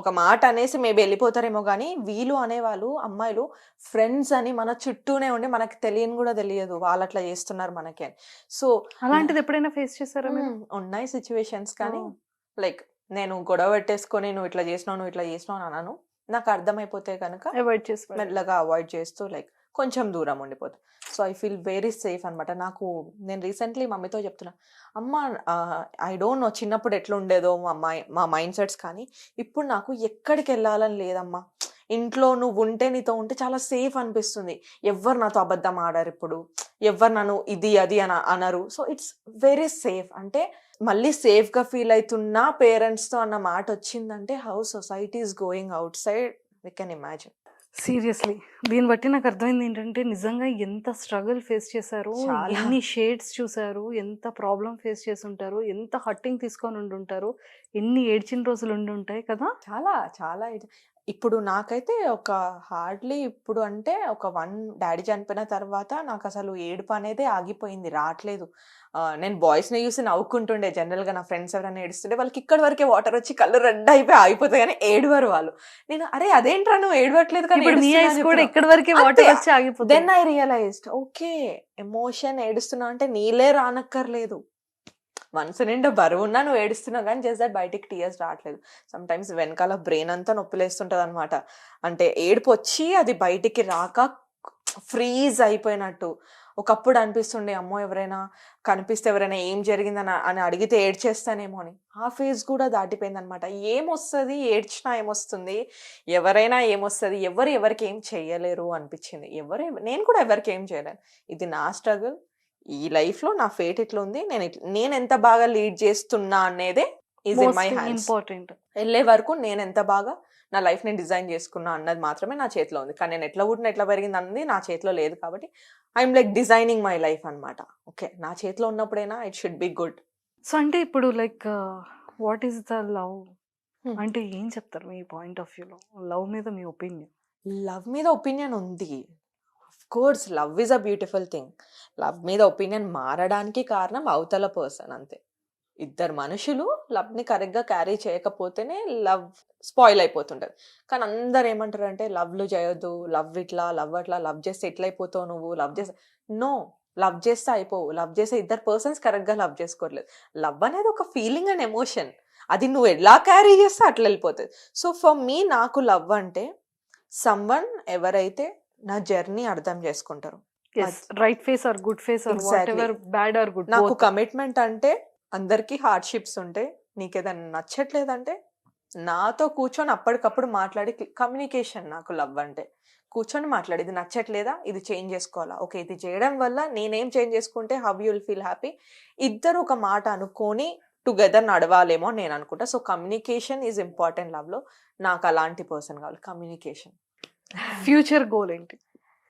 [SPEAKER 3] ఒక మాట అనేసి మేబీ వెళ్ళిపోతారేమో కానీ వీళ్ళు అనేవాళ్ళు అమ్మాయిలు ఫ్రెండ్స్ అని మన చుట్టూనే ఉండి మనకి తెలియని కూడా తెలియదు వాళ్ళు అట్లా చేస్తున్నారు మనకి అని. సో
[SPEAKER 2] అలాంటిది ఎప్పుడైనా ఫేస్ చేశారా మీరు?
[SPEAKER 3] ఉన్నాయి సిచ్యువేషన్స్ కానీ
[SPEAKER 2] Oh.
[SPEAKER 3] లైక్ నేను గొడవ పెట్టేసుకొని నువ్వు ఇట్లా చేసినావు అని అన్నాను. నాకు అర్థమైపోతే కనుక
[SPEAKER 2] అవాయిడ్ చేసి
[SPEAKER 3] మెల్లగా అవాయిడ్ చేస్తూ లైక్ కొంచెం దూరం ఉండిపోతా. So I feel very safe అనమాట. నేను రీసెంట్లీ మమ్మీతో చెప్తున్నా, అమ్మ ఐ డోంట్ నో చిన్నప్పుడు ఎట్లా ఉండేదో మా మైండ్ సెట్స్, కానీ ఇప్పుడు నాకు ఎక్కడికి వెళ్ళాలని లేదమ్మా. ఇంట్లో నువ్వు ఉంటే నీతో ఉంటే చాలా సేఫ్ అనిపిస్తుంది. ఎవ్వరు నాతో అబద్ధం ఆడారు, ఇప్పుడు ఎవ్వరు నన్ను ఇది అది అని అనరు. So it's very safe. అంటే మళ్ళీ సేఫ్గా ఫీల్ అవుతున్నా పేరెంట్స్తో అన్న మాట వచ్చిందంటే how society is going outside we can imagine.
[SPEAKER 2] Seriously దీన్ని బట్టి నాకు అర్థమైంది ఏంటంటే నిజంగా ఎంత స్ట్రగుల్ ఫేస్ చేశారు,
[SPEAKER 3] చాలా.
[SPEAKER 2] ఎన్ని షేడ్స్ చూసారు, ఎంత ప్రాబ్లం ఫేస్ చేసి ఉంటారు, ఎంత హట్టింగ్ తీసుకొని ఉండుంటారు, ఎన్ని ఏడ్చిన రోజులు ఉండి ఉంటాయి కదా.
[SPEAKER 3] చాలా చాలా ఇప్పుడు నాకైతే ఒక హార్డ్లీ ఇప్పుడు అంటే ఒక డాడీ చనిపోయిన తర్వాత నాకు అసలు ఏడుపు అనేది ఆగిపోయింది, రావట్లేదు. నేను బాయ్స్ని చూసి నవ్వుకుంటుండే జనరల్గా. నా ఫ్రెండ్స్ ఎవరైనా ఏడుస్తుండే వాళ్ళకి ఇక్కడ వరకే వాటర్ వచ్చి కళ్ళు రెడ్ అయిపోయి ఆగిపోతాయి, కానీ ఏడవరు వాళ్ళు. నేను అరే అదేంట్రా నువ్వు ఏడవట్లేదు కానీ
[SPEAKER 2] ఇప్పుడు మీ ఐస్ కూడా ఇక్కడ వరకే వాటర్ వచ్చి ఆగిపోతుంది.
[SPEAKER 3] Then I realised okay emotion ఏడుస్తున్నా అంటే నీళ్ళే రానక్కర్లేదు, మనసు నిండా బరువు ఉన్నా నువ్వు ఏడుస్తున్నావు కానీ జస్ట్ దట్ బయటికి టీయర్స్ రావట్లేదు. సమ్ టైమ్స్ వెనకాల బ్రెయిన్ అంతా నొప్పిలేస్తుంటది అనమాట. అంటే ఏడుపు వచ్చి అది బయటికి రాక ఫ్రీజ్ అయిపోయినట్టు. ఒకప్పుడు అనిపిస్తుండే అమ్మో ఎవరైనా కనిపిస్తే ఎవరైనా ఏం జరిగిందని అడిగితే ఏడ్చేస్తానేమో అని. ఆ ఫేజ్ కూడా దాటిపోయింది అనమాట. ఏమొస్తుంది, ఏడ్చినా ఏమొస్తుంది, ఎవరైనా ఏమొస్తుంది, ఎవరికి ఏం చెయ్యలేరు అనిపించింది. నేను కూడా ఎవరికి ఏం చేయలేను. ఇది నా స్ట్రగుల్, ఈ లైఫ్ లో నా ఫేట్ ఇట్లా ఉంది, నేను ఎంత బాగా లీడ్ చేస్తున్నా అనేదే is in my hands.
[SPEAKER 2] Important.
[SPEAKER 3] వెళ్ళే వరకు నేను ఎంత బాగా నా లైఫ్ ని డిజైన్ చేసుకున్నా అన్నది మాత్రమే నా చేతిలో ఉంది. కానీ నేను ఎట్లా పుట్టిన ఎట్లా పెరిగింది అన్నది నా చేతిలో లేదు. కాబట్టి I'm like designing my life అనమాట. ఓకే నా చేతిలో ఉన్నప్పుడైనా it should be good.
[SPEAKER 2] So అంటే ఇప్పుడు like what is the love అంటే ఏం చెప్తారు మీ పాయింట్ ఆఫ్ వ్యూలో? లవ్ మీద మీ ఒపీనియన్?
[SPEAKER 3] లవ్ మీద ఒపీనియన్ ఉంది. Course love is a beautiful thing. Love మీద ఒపీనియన్ మారడానికి కారణం అవతల పర్సన్ అంతే. ఇద్దరు మనుషులు లవ్ని కరెక్ట్గా క్యారీ చేయకపోతేనే లవ్ స్పాయిల్ అయిపోతుంటది. కానీ అందరు ఏమంటారు అంటే లవ్లు చేయొద్దు, లవ్ ఇట్లా లవ్ అట్లా, లవ్ చేస్తే ఎట్లా అయిపోతావు నువ్వు, లవ్ చేస్తే నో, లవ్ చేస్తే అయిపోవు. లవ్ చేస్తే ఇద్దరు పర్సన్స్ కరెక్ట్గా లవ్ చేసుకోవట్లేదు. లవ్ అనేది ఒక ఫీలింగ్ అండ్ ఎమోషన్, అది నువ్వు ఎలా క్యారీ చేస్తే అట్లా వెళ్ళిపోతుంది. సో ఫర్ మీ నాకు లవ్ అంటే సమ్వన్ ఎవరైతే నా జర్నీ అర్థం చేసుకుంటారు.
[SPEAKER 2] Right face or good face or whatever, bad or good.
[SPEAKER 3] నాకు కమిట్మెంట్ అంటే అందరికీ హార్డ్షిప్స్ ఉంటాయి. నీకు ఏదైనా నచ్చట్లేదంటే నాతో కూర్చొని అప్పటికప్పుడు మాట్లాడి కమ్యూనికేషన్ నాకు లవ్ అంటే. కూర్చొని మాట్లాడి ఇది నచ్చట్లేదా, ఇది చేంజ్ చేసుకోవాలా, ఓకే ఇది చేయడం వల్ల నేనేం చేంజ్ చేసుకుంటే హౌ యుల్ ఫీల్ హ్యాపీ, ఇద్దరు ఒక మాట అనుకొని టుగెదర్ నడవాలేమో నేను అనుకుంటా. So communication is important love లో. నాకు అలాంటి పర్సన్ కావాలి, కమ్యూనికేషన్.
[SPEAKER 2] ఫ్యూచర్ గోల్ ఏంటి?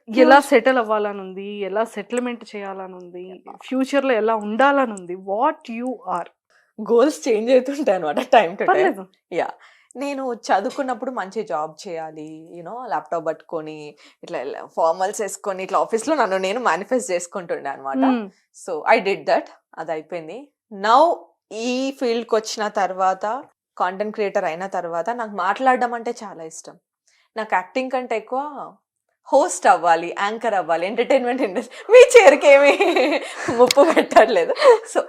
[SPEAKER 2] ఎలా సెటిల్ అవ్వాలని ఉంది, ఎలా సెటిల్మెంట్ చేయాలని ఉంది, ఫ్యూచర్ లో ఎలా ఉండాలని ఉంది? What you are?
[SPEAKER 3] Goals change అవుతుంటాయి అనమాట టైం టు టైం.
[SPEAKER 2] పర్లేదు.
[SPEAKER 3] యా నేను చదువుకున్నప్పుడు మంచి జాబ్ చేయాలి, యూనో ల్యాప్టాప్ పట్టుకొని ఇట్లా ఫార్మల్స్ వేసుకొని ఇట్లా ఆఫీస్లో నన్ను నేను మేనిఫెస్ట్ చేసుకుంటుండే అనమాట. సో ఐ డిడ్ దట్, అది అయిపోయింది. నౌ ఈ ఫీల్డ్కి వచ్చిన తర్వాత, కాంటెంట్ క్రియేటర్ అయిన తర్వాత నాకు మాట్లాడడం అంటే చాలా ఇష్టం. నాకు యాక్టింగ్ కంటే ఎక్కువ హోస్ట్ అవ్వాలి, యాంకర్ అవ్వాలి, ఎంటర్టైన్మెంట్ ఇండస్ట్రీ. మీ చైర్కి ఏమి ముప్పు పెట్టట్లేదు. సో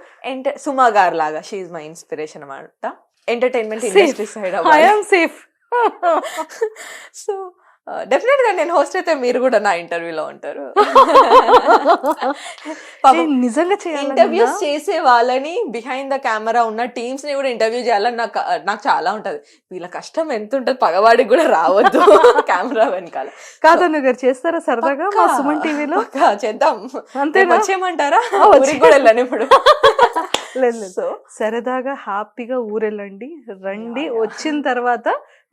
[SPEAKER 3] సుమా గారు లాగా షీ ఈజ్ మై ఇన్స్పిరేషన్ అనమాట. ఎంటర్టైన్మెంట్ ఇండస్ట్రీ సైడ్ అవ్వాలి. సో డెఫినెట్ గా నేను హోస్ట్ అయితే మీరు కూడా నా ఇంటర్వ్యూలో ఉంటారు.
[SPEAKER 2] నిజంగా
[SPEAKER 3] ఇంటర్వ్యూస్ చేసే వాళ్ళని, బిహైండ్ ద కెమెరా ఉన్న టీమ్స్ ని కూడా ఇంటర్వ్యూ చేయాలని నాకు చాలా ఉంటది. వీళ్ళ కష్టం ఎంత ఉంటది, పగవాడికి కూడా రావద్దు కెమెరా వెనకాల.
[SPEAKER 2] కాదన్న గారు చేస్తారా సరదాగా మా సుమన్ టీవీలో?
[SPEAKER 3] చేద్దాం,
[SPEAKER 2] అంతే.
[SPEAKER 3] వచ్చేయమంటారా? ఊరికి కూడా వెళ్ళాను ఇప్పుడు.
[SPEAKER 2] లేదు, సరదాగా హ్యాపీగా ఊరెళ్ళండి, రండి. వచ్చిన తర్వాత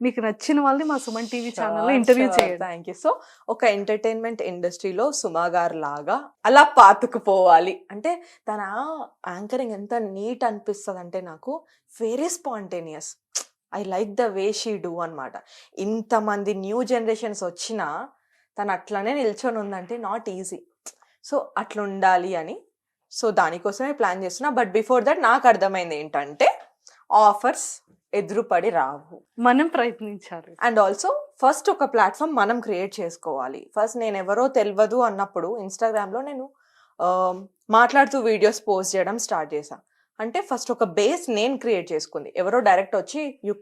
[SPEAKER 2] మీకు నచ్చిన వాళ్ళని మా సుమన్ టీవీ ఛానల్లో ఇంటర్వ్యూ చేయండి.
[SPEAKER 3] Thank you. సో ఒక ఎంటర్టైన్మెంట్ ఇండస్ట్రీలో సుమా గారు లాగా అలా పాతుకుపోవాలి అంటే, తన యాంకరింగ్ ఎంత నీట్ అనిపిస్తుంది అంటే నాకు very spontaneous. I like the way she do అనమాట. ఇంతమంది న్యూ జనరేషన్స్ వచ్చినా తను అట్లానే నిల్చొని ఉందంటే నాట్ ఈజీ. సో అట్లా ఉండాలి అని, సో దానికోసమే ప్లాన్ చేస్తున్నా. బట్ బిఫోర్ దట్ నాకు అర్థమైంది ఏంటంటే, ఆఫర్స్ ఎదురుపడి రావు.
[SPEAKER 2] మనం ప్రయత్నించాలి.
[SPEAKER 3] అండ్ ఆల్సో ఫస్ట్ ఒక ప్లాట్ఫామ్ మనం క్రియేట్ చేసుకోవాలి. ఫస్ట్ నేను ఎవరో తెలియదు అన్నప్పుడు ఇన్స్టాగ్రామ్లో నేను మాట్లాడుతూ వీడియోస్ పోస్ట్ చేయడం స్టార్ట్ చేశా. అంటే ఫస్ట్ ఒక బేస్ నేను క్రియేట్ చేసుకుంది. ఎవరో డైరెక్ట్ వచ్చి you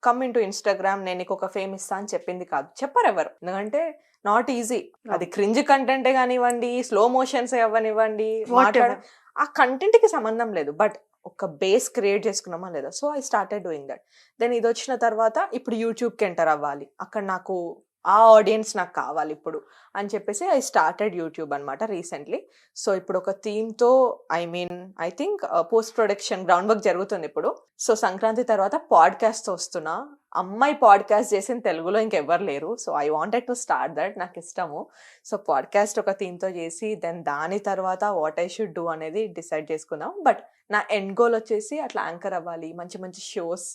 [SPEAKER 3] come in to Instagram, నేను నీకు ఒక ఫేమ్ ఇస్తా అని చెప్పింది కాదు, చెప్పరు ఎవరు. ఎందుకంటే నాట్ ఈజీ. అది క్రింజ్ కంటెంటే కానివ్వండి, స్లో మోషన్స్ అవ్వనివ్వండి, మాట్లాడ ఆ కంటెంట్ కి సంబంధం లేదు. బట్ ఒక బేస్ క్రియేట్ చేసుకున్నామా లేదా. So I started doing that. Then ఇది వచ్చిన తర్వాత ఇప్పుడు యూట్యూబ్కి ఎంటర్ అవ్వాలి, అక్కడ నాకు ఆ ఆడియన్స్ నాకు కావాలి ఇప్పుడు అని చెప్పేసి ఐ స్టార్టెడ్ యూట్యూబ్ అనమాట రీసెంట్లీ. సో ఇప్పుడు ఒక థీమ్తో I think post production ground work జరుగుతుంది ఇప్పుడు. సో సంక్రాంతి తర్వాత పాడ్కాస్ట్ వస్తున్నా. అమ్మాయి పాడ్కాస్ట్ చేసిన తెలుగులో ఇంకెవ్వరు లేరు. So I wanted to start that, నాకు ఇష్టము. సో పాడ్కాస్ట్ ఒక థీమ్తో చేసి దెన్ దాని తర్వాత వాట్ ఐ షుడ్ డూ అనేది డిసైడ్ చేసుకుందాం. బట్ నా ఎండ్ గోల్ వచ్చేసి అట్లా యాంకర్ అవ్వాలి, మంచి మంచి షోస్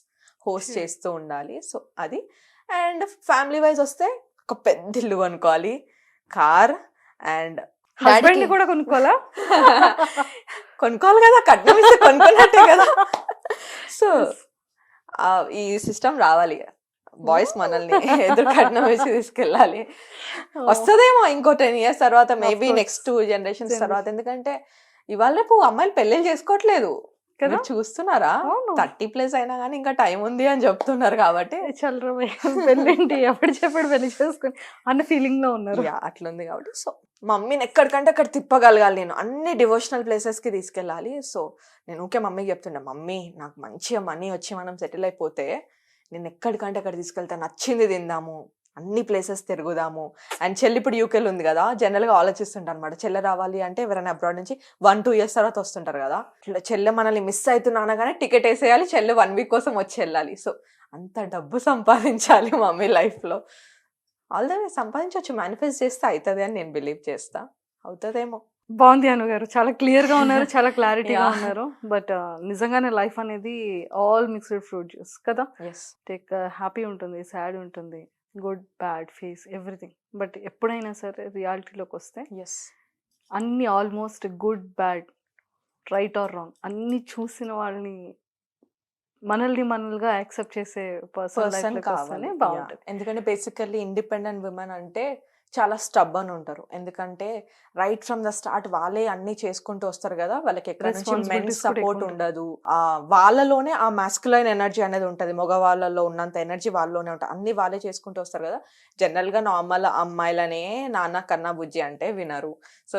[SPEAKER 3] హోస్ట్ చేస్తూ ఉండాలి. సో అది. అండ్ ఫ్యామిలీ వైజ్ వస్తే ఒక పెద్ద ఇల్లు కొనుక్కోవాలి, కార్, అండ్
[SPEAKER 2] హస్బెండ్ కూడా కొనుక్కోవాలా?
[SPEAKER 3] కొనుక్కోవాలి కదా, కట్నం ఇస్తే కొనుక్కున్నట్టే కదా. సో ఈ సిస్టమ్ రావాలి, బాయ్స్ మనల్ని ఎదురు కట్నం వేసి తీసుకెళ్ళాలి. వస్తుందేమో ఇంకో 10 years తర్వాత, మేబీ నెక్స్ట్ 2 generations తర్వాత. ఎందుకంటే ఇవాళ రేపు అమ్మాయిలు పెళ్ళిళ్ళు చేసుకోవట్లేదు కదా, చూస్తున్నారా? 30+ అయినా కానీ ఇంకా టైం ఉంది అని చెప్తున్నారు. కాబట్టి
[SPEAKER 2] చల్లరా పెళ్ళేంటి ఎప్పుడు చెప్పాడు పెళ్లి చేసుకుని అన్న ఫీలింగ్ లో ఉన్నారు.
[SPEAKER 3] అట్లుంది కాబట్టి సో మమ్మీని ఎక్కడికంటే అక్కడ తిప్పగలగాలి, నేను అన్ని డివోషనల్ ప్లేసెస్కి తీసుకెళ్ళాలి. సో నేను ఓకే మమ్మీకి చెప్తుండే, మమ్మీ నాకు మంచిగా మనీ వచ్చి మనం సెటిల్ అయిపోతే నేను ఎక్కడికంటే అక్కడ తీసుకెళ్తా, నచ్చింది తిందాము, అన్ని ప్లేసెస్ తిరుగుదాము. అండ్ చెల్లి ఇప్పుడు యూకేలో ఉంది కదా, జనరల్గా ఆలోచిస్తుంటారు అనమాట, చెల్లె రావాలి అంటే ఎవరైనా అబ్రాడ్ నుంచి 1-2 years తర్వాత వస్తుంటారు కదా, ఇట్లా చెల్లె మనల్ని మిస్ అవుతున్నానా కానీ టికెట్ వేసేయాలి, చెల్లె 1 week కోసం వచ్చి వెళ్ళాలి. సో అంత డబ్బు సంపాదించాలి మమ్మీ లైఫ్లో. ఆల్రెడీ సంపాదించవచ్చు, మేనిఫెస్ట్ చేస్తే అవుతుంది అని నేను బిలీవ్ చేస్తా. అవుతుందేమో.
[SPEAKER 2] బాగుంది అను గారు, చాలా క్లియర్ గా ఉన్నారు, చాలా క్లారిటీగా ఉన్నారు. బట్ నిజంగానే లైఫ్ అనేది ఆల్ మిక్స్డ్ ఫ్రూట్ జ్యూస్ కదా. టేక్ హ్యాపీ ఉంటుంది, సాడ్ ఉంటుంది, good bad phase everything. But ఎప్పుడైనా సరే రియాలిటీలోకి వస్తే అన్ని almost good bad right are wrong అన్ని చూసిన వాళ్ళని మనల్గా యాక్సెప్ట్ చేసే పర్సన్ కావాలి, బాగుంటుంది.
[SPEAKER 3] ఎందుకంటే బేసికల్లీ ఇండిపెండెంట్ విమెన్ అంటే చాలా స్టబ్బన్ ఉంటారు. ఎందుకంటే రైట్ ఫ్రమ్ ద స్టార్ట్ వాళ్ళే అన్ని చేసుకుంటూ వస్తారు కదా, వాళ్ళకి ఎక్కడ నుంచి మెన్ సపోర్ట్ ఉండదు. వాళ్ళలోనే ఆ మాస్కులైన్ ఎనర్జీ అనేది ఉంటుంది, మగవాళ్ళలో ఉన్నంత ఎనర్జీ వాళ్ళలోనే ఉంటుంది, అన్ని వాళ్ళే చేసుకుంటూ వస్తారు కదా. జనరల్ గా నార్మల్ అమ్మాయిలనే నాన్న కన్నా బుజ్జి అంటే వినరు. సో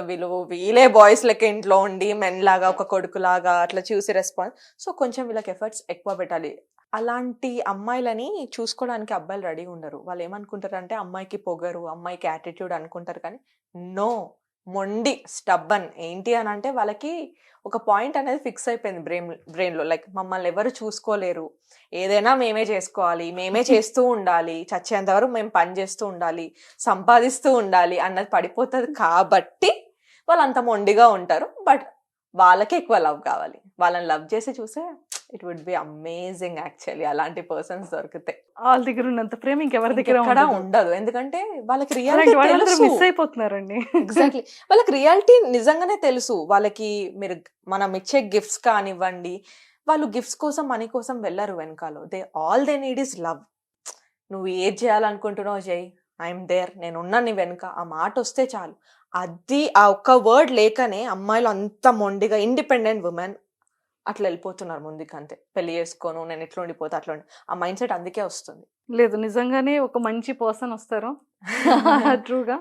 [SPEAKER 3] వీళ్ళే బాయ్స్ లెక్క ఇంట్లో ఉండి మెన్ లాగా ఒక కొడుకులాగా అట్లా చూసి రెస్పాన్స్. సో కొంచెం వీళ్ళకి ఎఫర్ట్స్ ఎక్కువ పెట్టాలి. అలాంటి అమ్మాయిలని చూసుకోవడానికి అబ్బాయిలు రెడీ ఉండరు. వాళ్ళు ఏమనుకుంటారు అంటే అమ్మాయికి పొగరు, అమ్మాయికి యాటిట్యూడ్ అనుకుంటారు. కానీ నో, మొండి స్టబ్బన్. ఏంటి అని అంటే వాళ్ళకి ఒక పాయింట్ అనేది ఫిక్స్ అయిపోయింది బ్రెయిన్లో, లైక్ మమ్మల్ని ఎవరు చూసుకోలేరు, ఏదైనా మేమే చేసుకోవాలి, మేమే చేస్తూ ఉండాలి, చచ్చేంత వరకు మేము పని చేస్తూ ఉండాలి, సంపాదిస్తూ ఉండాలి అన్నది పడిపోతుంది. కాబట్టి వాళ్ళు అంత మొండిగా ఉంటారు. బట్ వాళ్ళకి ఎక్కువ లవ్ కావాలి. వాళ్ళని లవ్ చేసి చూసే it would be amazing actually. అలాంటి పర్సన్స్ దొరికితే
[SPEAKER 2] వాళ్ళ దగ్గర ఉన్నంత ప్రేమ ఇంకెవరి దగ్గర
[SPEAKER 3] ఉండదు. ఎందుకంటే వాళ్ళకి రియాలిటీ
[SPEAKER 2] మిస్ అయిపోతున్నారండి.
[SPEAKER 3] ఎగ్జాక్ట్లీ, వాళ్ళకి రియాలిటీ నిజంగానే తెలుసు. వాళ్ళకి మనం ఇచ్చే గిఫ్ట్స్ కానివ్వండి, వాళ్ళు గిఫ్ట్స్ కోసం మనీ కోసం వెళ్ళరు వెనకాల. All they need is love. నువ్వు ఏది చేయాలనుకుంటున్నావు జై, ఐఎమ్ దేర్, నేను ఉన్నా నీ వెనుక, ఆ మాట వస్తే చాలు. అది ఆ ఒక్క వర్డ్ లేకనే అమ్మాయిలు అంత మొండిగా ఇండిపెండెంట్ ఉమెన్ అట్లా వెళ్ళిపోతున్నారు ముందుకు. అంతే, పెళ్లి చేసుకోను, నేను ఇట్లా ఉండిపోతా, అట్లా ఆ మైండ్ సెట్ అందుకే వస్తుంది.
[SPEAKER 2] లేదు, నిజంగానే ఒక మంచి పర్సన్ వస్తారు ట్రూగా.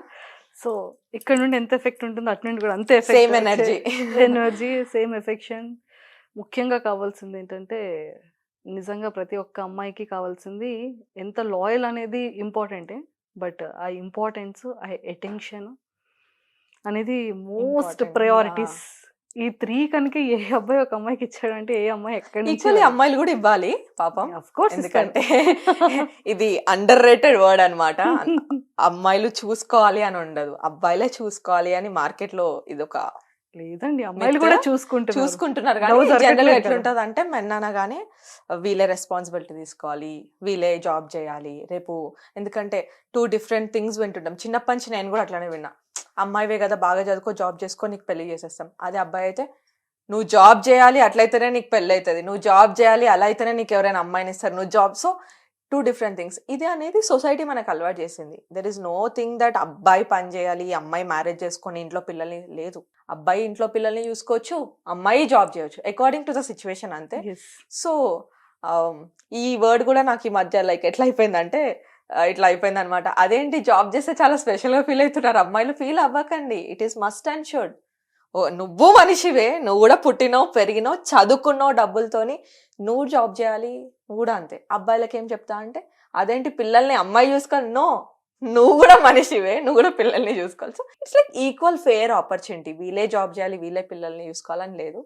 [SPEAKER 2] సో ఇక్కడ నుండి ఎంత ఎఫెక్ట్ ఉంటుందో అటు నుండి కూడా అంతే
[SPEAKER 3] సేమ్ ఎనర్జీ,
[SPEAKER 2] సేమ్ ఎఫెక్షన్. ముఖ్యంగా కావాల్సింది ఏంటంటే నిజంగా ప్రతి ఒక్క అమ్మాయికి కావాల్సింది ఎంత లాయల్ అనేది ఇంపార్టెంటే. బట్ ఆ ఇంపార్టెన్స్, ఆ అటెన్షన్ అనేది మోస్ట్ ప్రయారిటీస్. ఈ 3 కనుక ఏ అబ్బాయి ఒక అమ్మాయికి ఇచ్చాడంటే ఏ అమ్మాయి ఎక్కడి నుంచి
[SPEAKER 3] అమ్మాయిలు కూడా ఇవ్వాలి పాపం.
[SPEAKER 2] కోర్స్,
[SPEAKER 3] ఎందుకంటే ఇది అండర్ రేటెడ్ వర్డ్ అనమాట. అమ్మాయిలు చూసుకోవాలి అని ఉండదు, అబ్బాయిలే చూసుకోవాలి అని మార్కెట్ లో ఇదొక
[SPEAKER 2] లేదండి, అమ్మాయిలు కూడా చూసుకుంటున్నారు.
[SPEAKER 3] కానీ జనరల్ గా ఎట్లుంటది అంటే మెన్ అనగానే వీళ్ళే రెస్పాన్సిబిలిటీ తీసుకోవాలి, వీళ్ళే జాబ్ చేయాలి రేపు. ఎందుకంటే 2 different థింగ్స్ వింటుంటాం. చిన్నప్పటి నుంచి నేను కూడా అట్లానే విన్నా, అమ్మాయివే కదా బాగా చదువుకో, జాబ్ చేసుకో, నీకు పెళ్లి చేసేస్తాం. అదే అబ్బాయి అయితే నువ్వు జాబ్ చేయాలి అట్లయితేనే నీకు పెళ్ళి అవుతుంది, నువ్వు జాబ్ చేయాలి అలా అయితేనే నీకు ఎవరైనా అమ్మాయిని ఇస్తారు, నువ్వు జాబ్. So 2 different things. ఇది అనేది సొసైటీ మనకు అలవాటు చేసింది. There is nothing that అబ్బాయి పని చేయాలి, అమ్మాయి మ్యారేజ్ చేసుకొని ఇంట్లో పిల్లల్ని లేదు. అబ్బాయి ఇంట్లో పిల్లల్ని చూసుకోవచ్చు, అమ్మాయి జాబ్ చేయొచ్చు అకార్డింగ్ టు ద సిచ్యువేషన్ అంతే. సో ఈ వర్డ్ కూడా నాకు ఈ మధ్య లైక్ ఎట్లా అయిపోయిందంటే ఇట్లా అయిపోయింది అనమాట. అదేంటి జాబ్ చేస్తే చాలా స్పెషల్గా ఫీల్ అవుతున్నారు అమ్మాయిలు, ఫీల్ అవ్వకండి. It is must and should. ఓ నువ్వు మనిషివే, నువ్వు కూడా పుట్టినావు పెరిగినావు చదువుకున్నావు డబ్బులతోని, నువ్వు జాబ్ చేయాలి, నువ్వు కూడా అంతే. అబ్బాయిలకి ఏం చెప్తా అంటే అదేంటి పిల్లల్ని అమ్మాయి చూసుకోవాలి, నో నువ్వు కూడా మనిషివే, నువ్వు కూడా పిల్లల్ని చూసుకోవాలి. So it's like equal fair opportunity. వీళ్ళే జాబ్ చేయాలి వీళ్ళే పిల్లల్ని చూసుకోవాలని లేదు.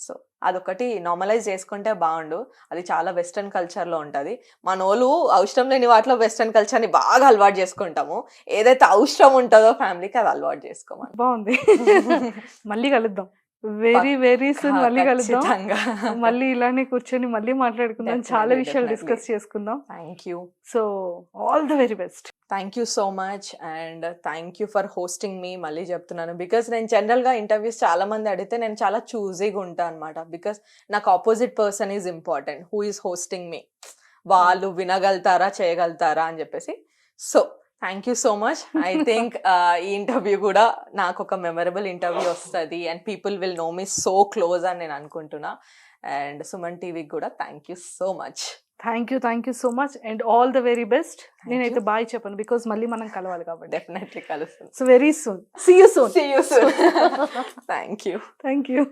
[SPEAKER 3] సో అదొకటి నార్మలైజ్ చేసుకుంటే బాగుండు. అది చాలా వెస్ట్రన్ కల్చర్లో ఉంటుంది. మనోళ్ళు అవసరం లేని వాటిలో వెస్ట్రన్ కల్చర్ని బాగా అలవాటు చేసుకుంటాము. ఏదైతే అవసరం ఉంటుందో ఫ్యామిలీకి అది అలవాటు చేసుకోమని.
[SPEAKER 2] బాగుంది. మళ్ళీ కలుద్దాం, వెరీ సూన్ మళ్ళీ కలుద్దాం.
[SPEAKER 3] ఖచ్చితంగా.
[SPEAKER 2] మళ్ళీ ఇలానే కూర్చొని మళ్ళీ మాట్లాడుకుందాం, చాలా
[SPEAKER 3] Definitely,
[SPEAKER 2] విషయాలు
[SPEAKER 3] definitely.
[SPEAKER 2] డిస్కస్ చేసుకుందాం.
[SPEAKER 3] Thank you.
[SPEAKER 2] So all the very best.
[SPEAKER 3] Thank you so much and thank you for hosting me. మళ్ళీ చెప్తున్నాను బికాస్ నేను జనరల్గా ఇంటర్వ్యూస్ చాలా మంది అడిగితే నేను చాలా చూజీగా ఉంటాను అనమాట. బికాస్ నాకు opposite person is important, who is hosting me. వాళ్ళు వినగలుగుతారా చేయగలుగుతారా అని చెప్పేసి. So thank you so much. I think ఈ ఇంటర్వ్యూ కూడా నాకు ఒక మెమరబుల్ ఇంటర్వ్యూ వస్తుంది and people will know me so close అని నేను అనుకుంటున్నా. అండ్ సుమన్ టీవీకి కూడా thank you so much.
[SPEAKER 2] Thank you so much and all the very best. నేనైతే బాయ్ చెప్పను బికాస్ మళ్ళీ మనం కలవాలి కాబట్టి.
[SPEAKER 3] డెఫినెట్లీ కలుస్తాను.
[SPEAKER 2] So very soon, see you soon.
[SPEAKER 3] See you soon. Thank you.
[SPEAKER 2] Thank you.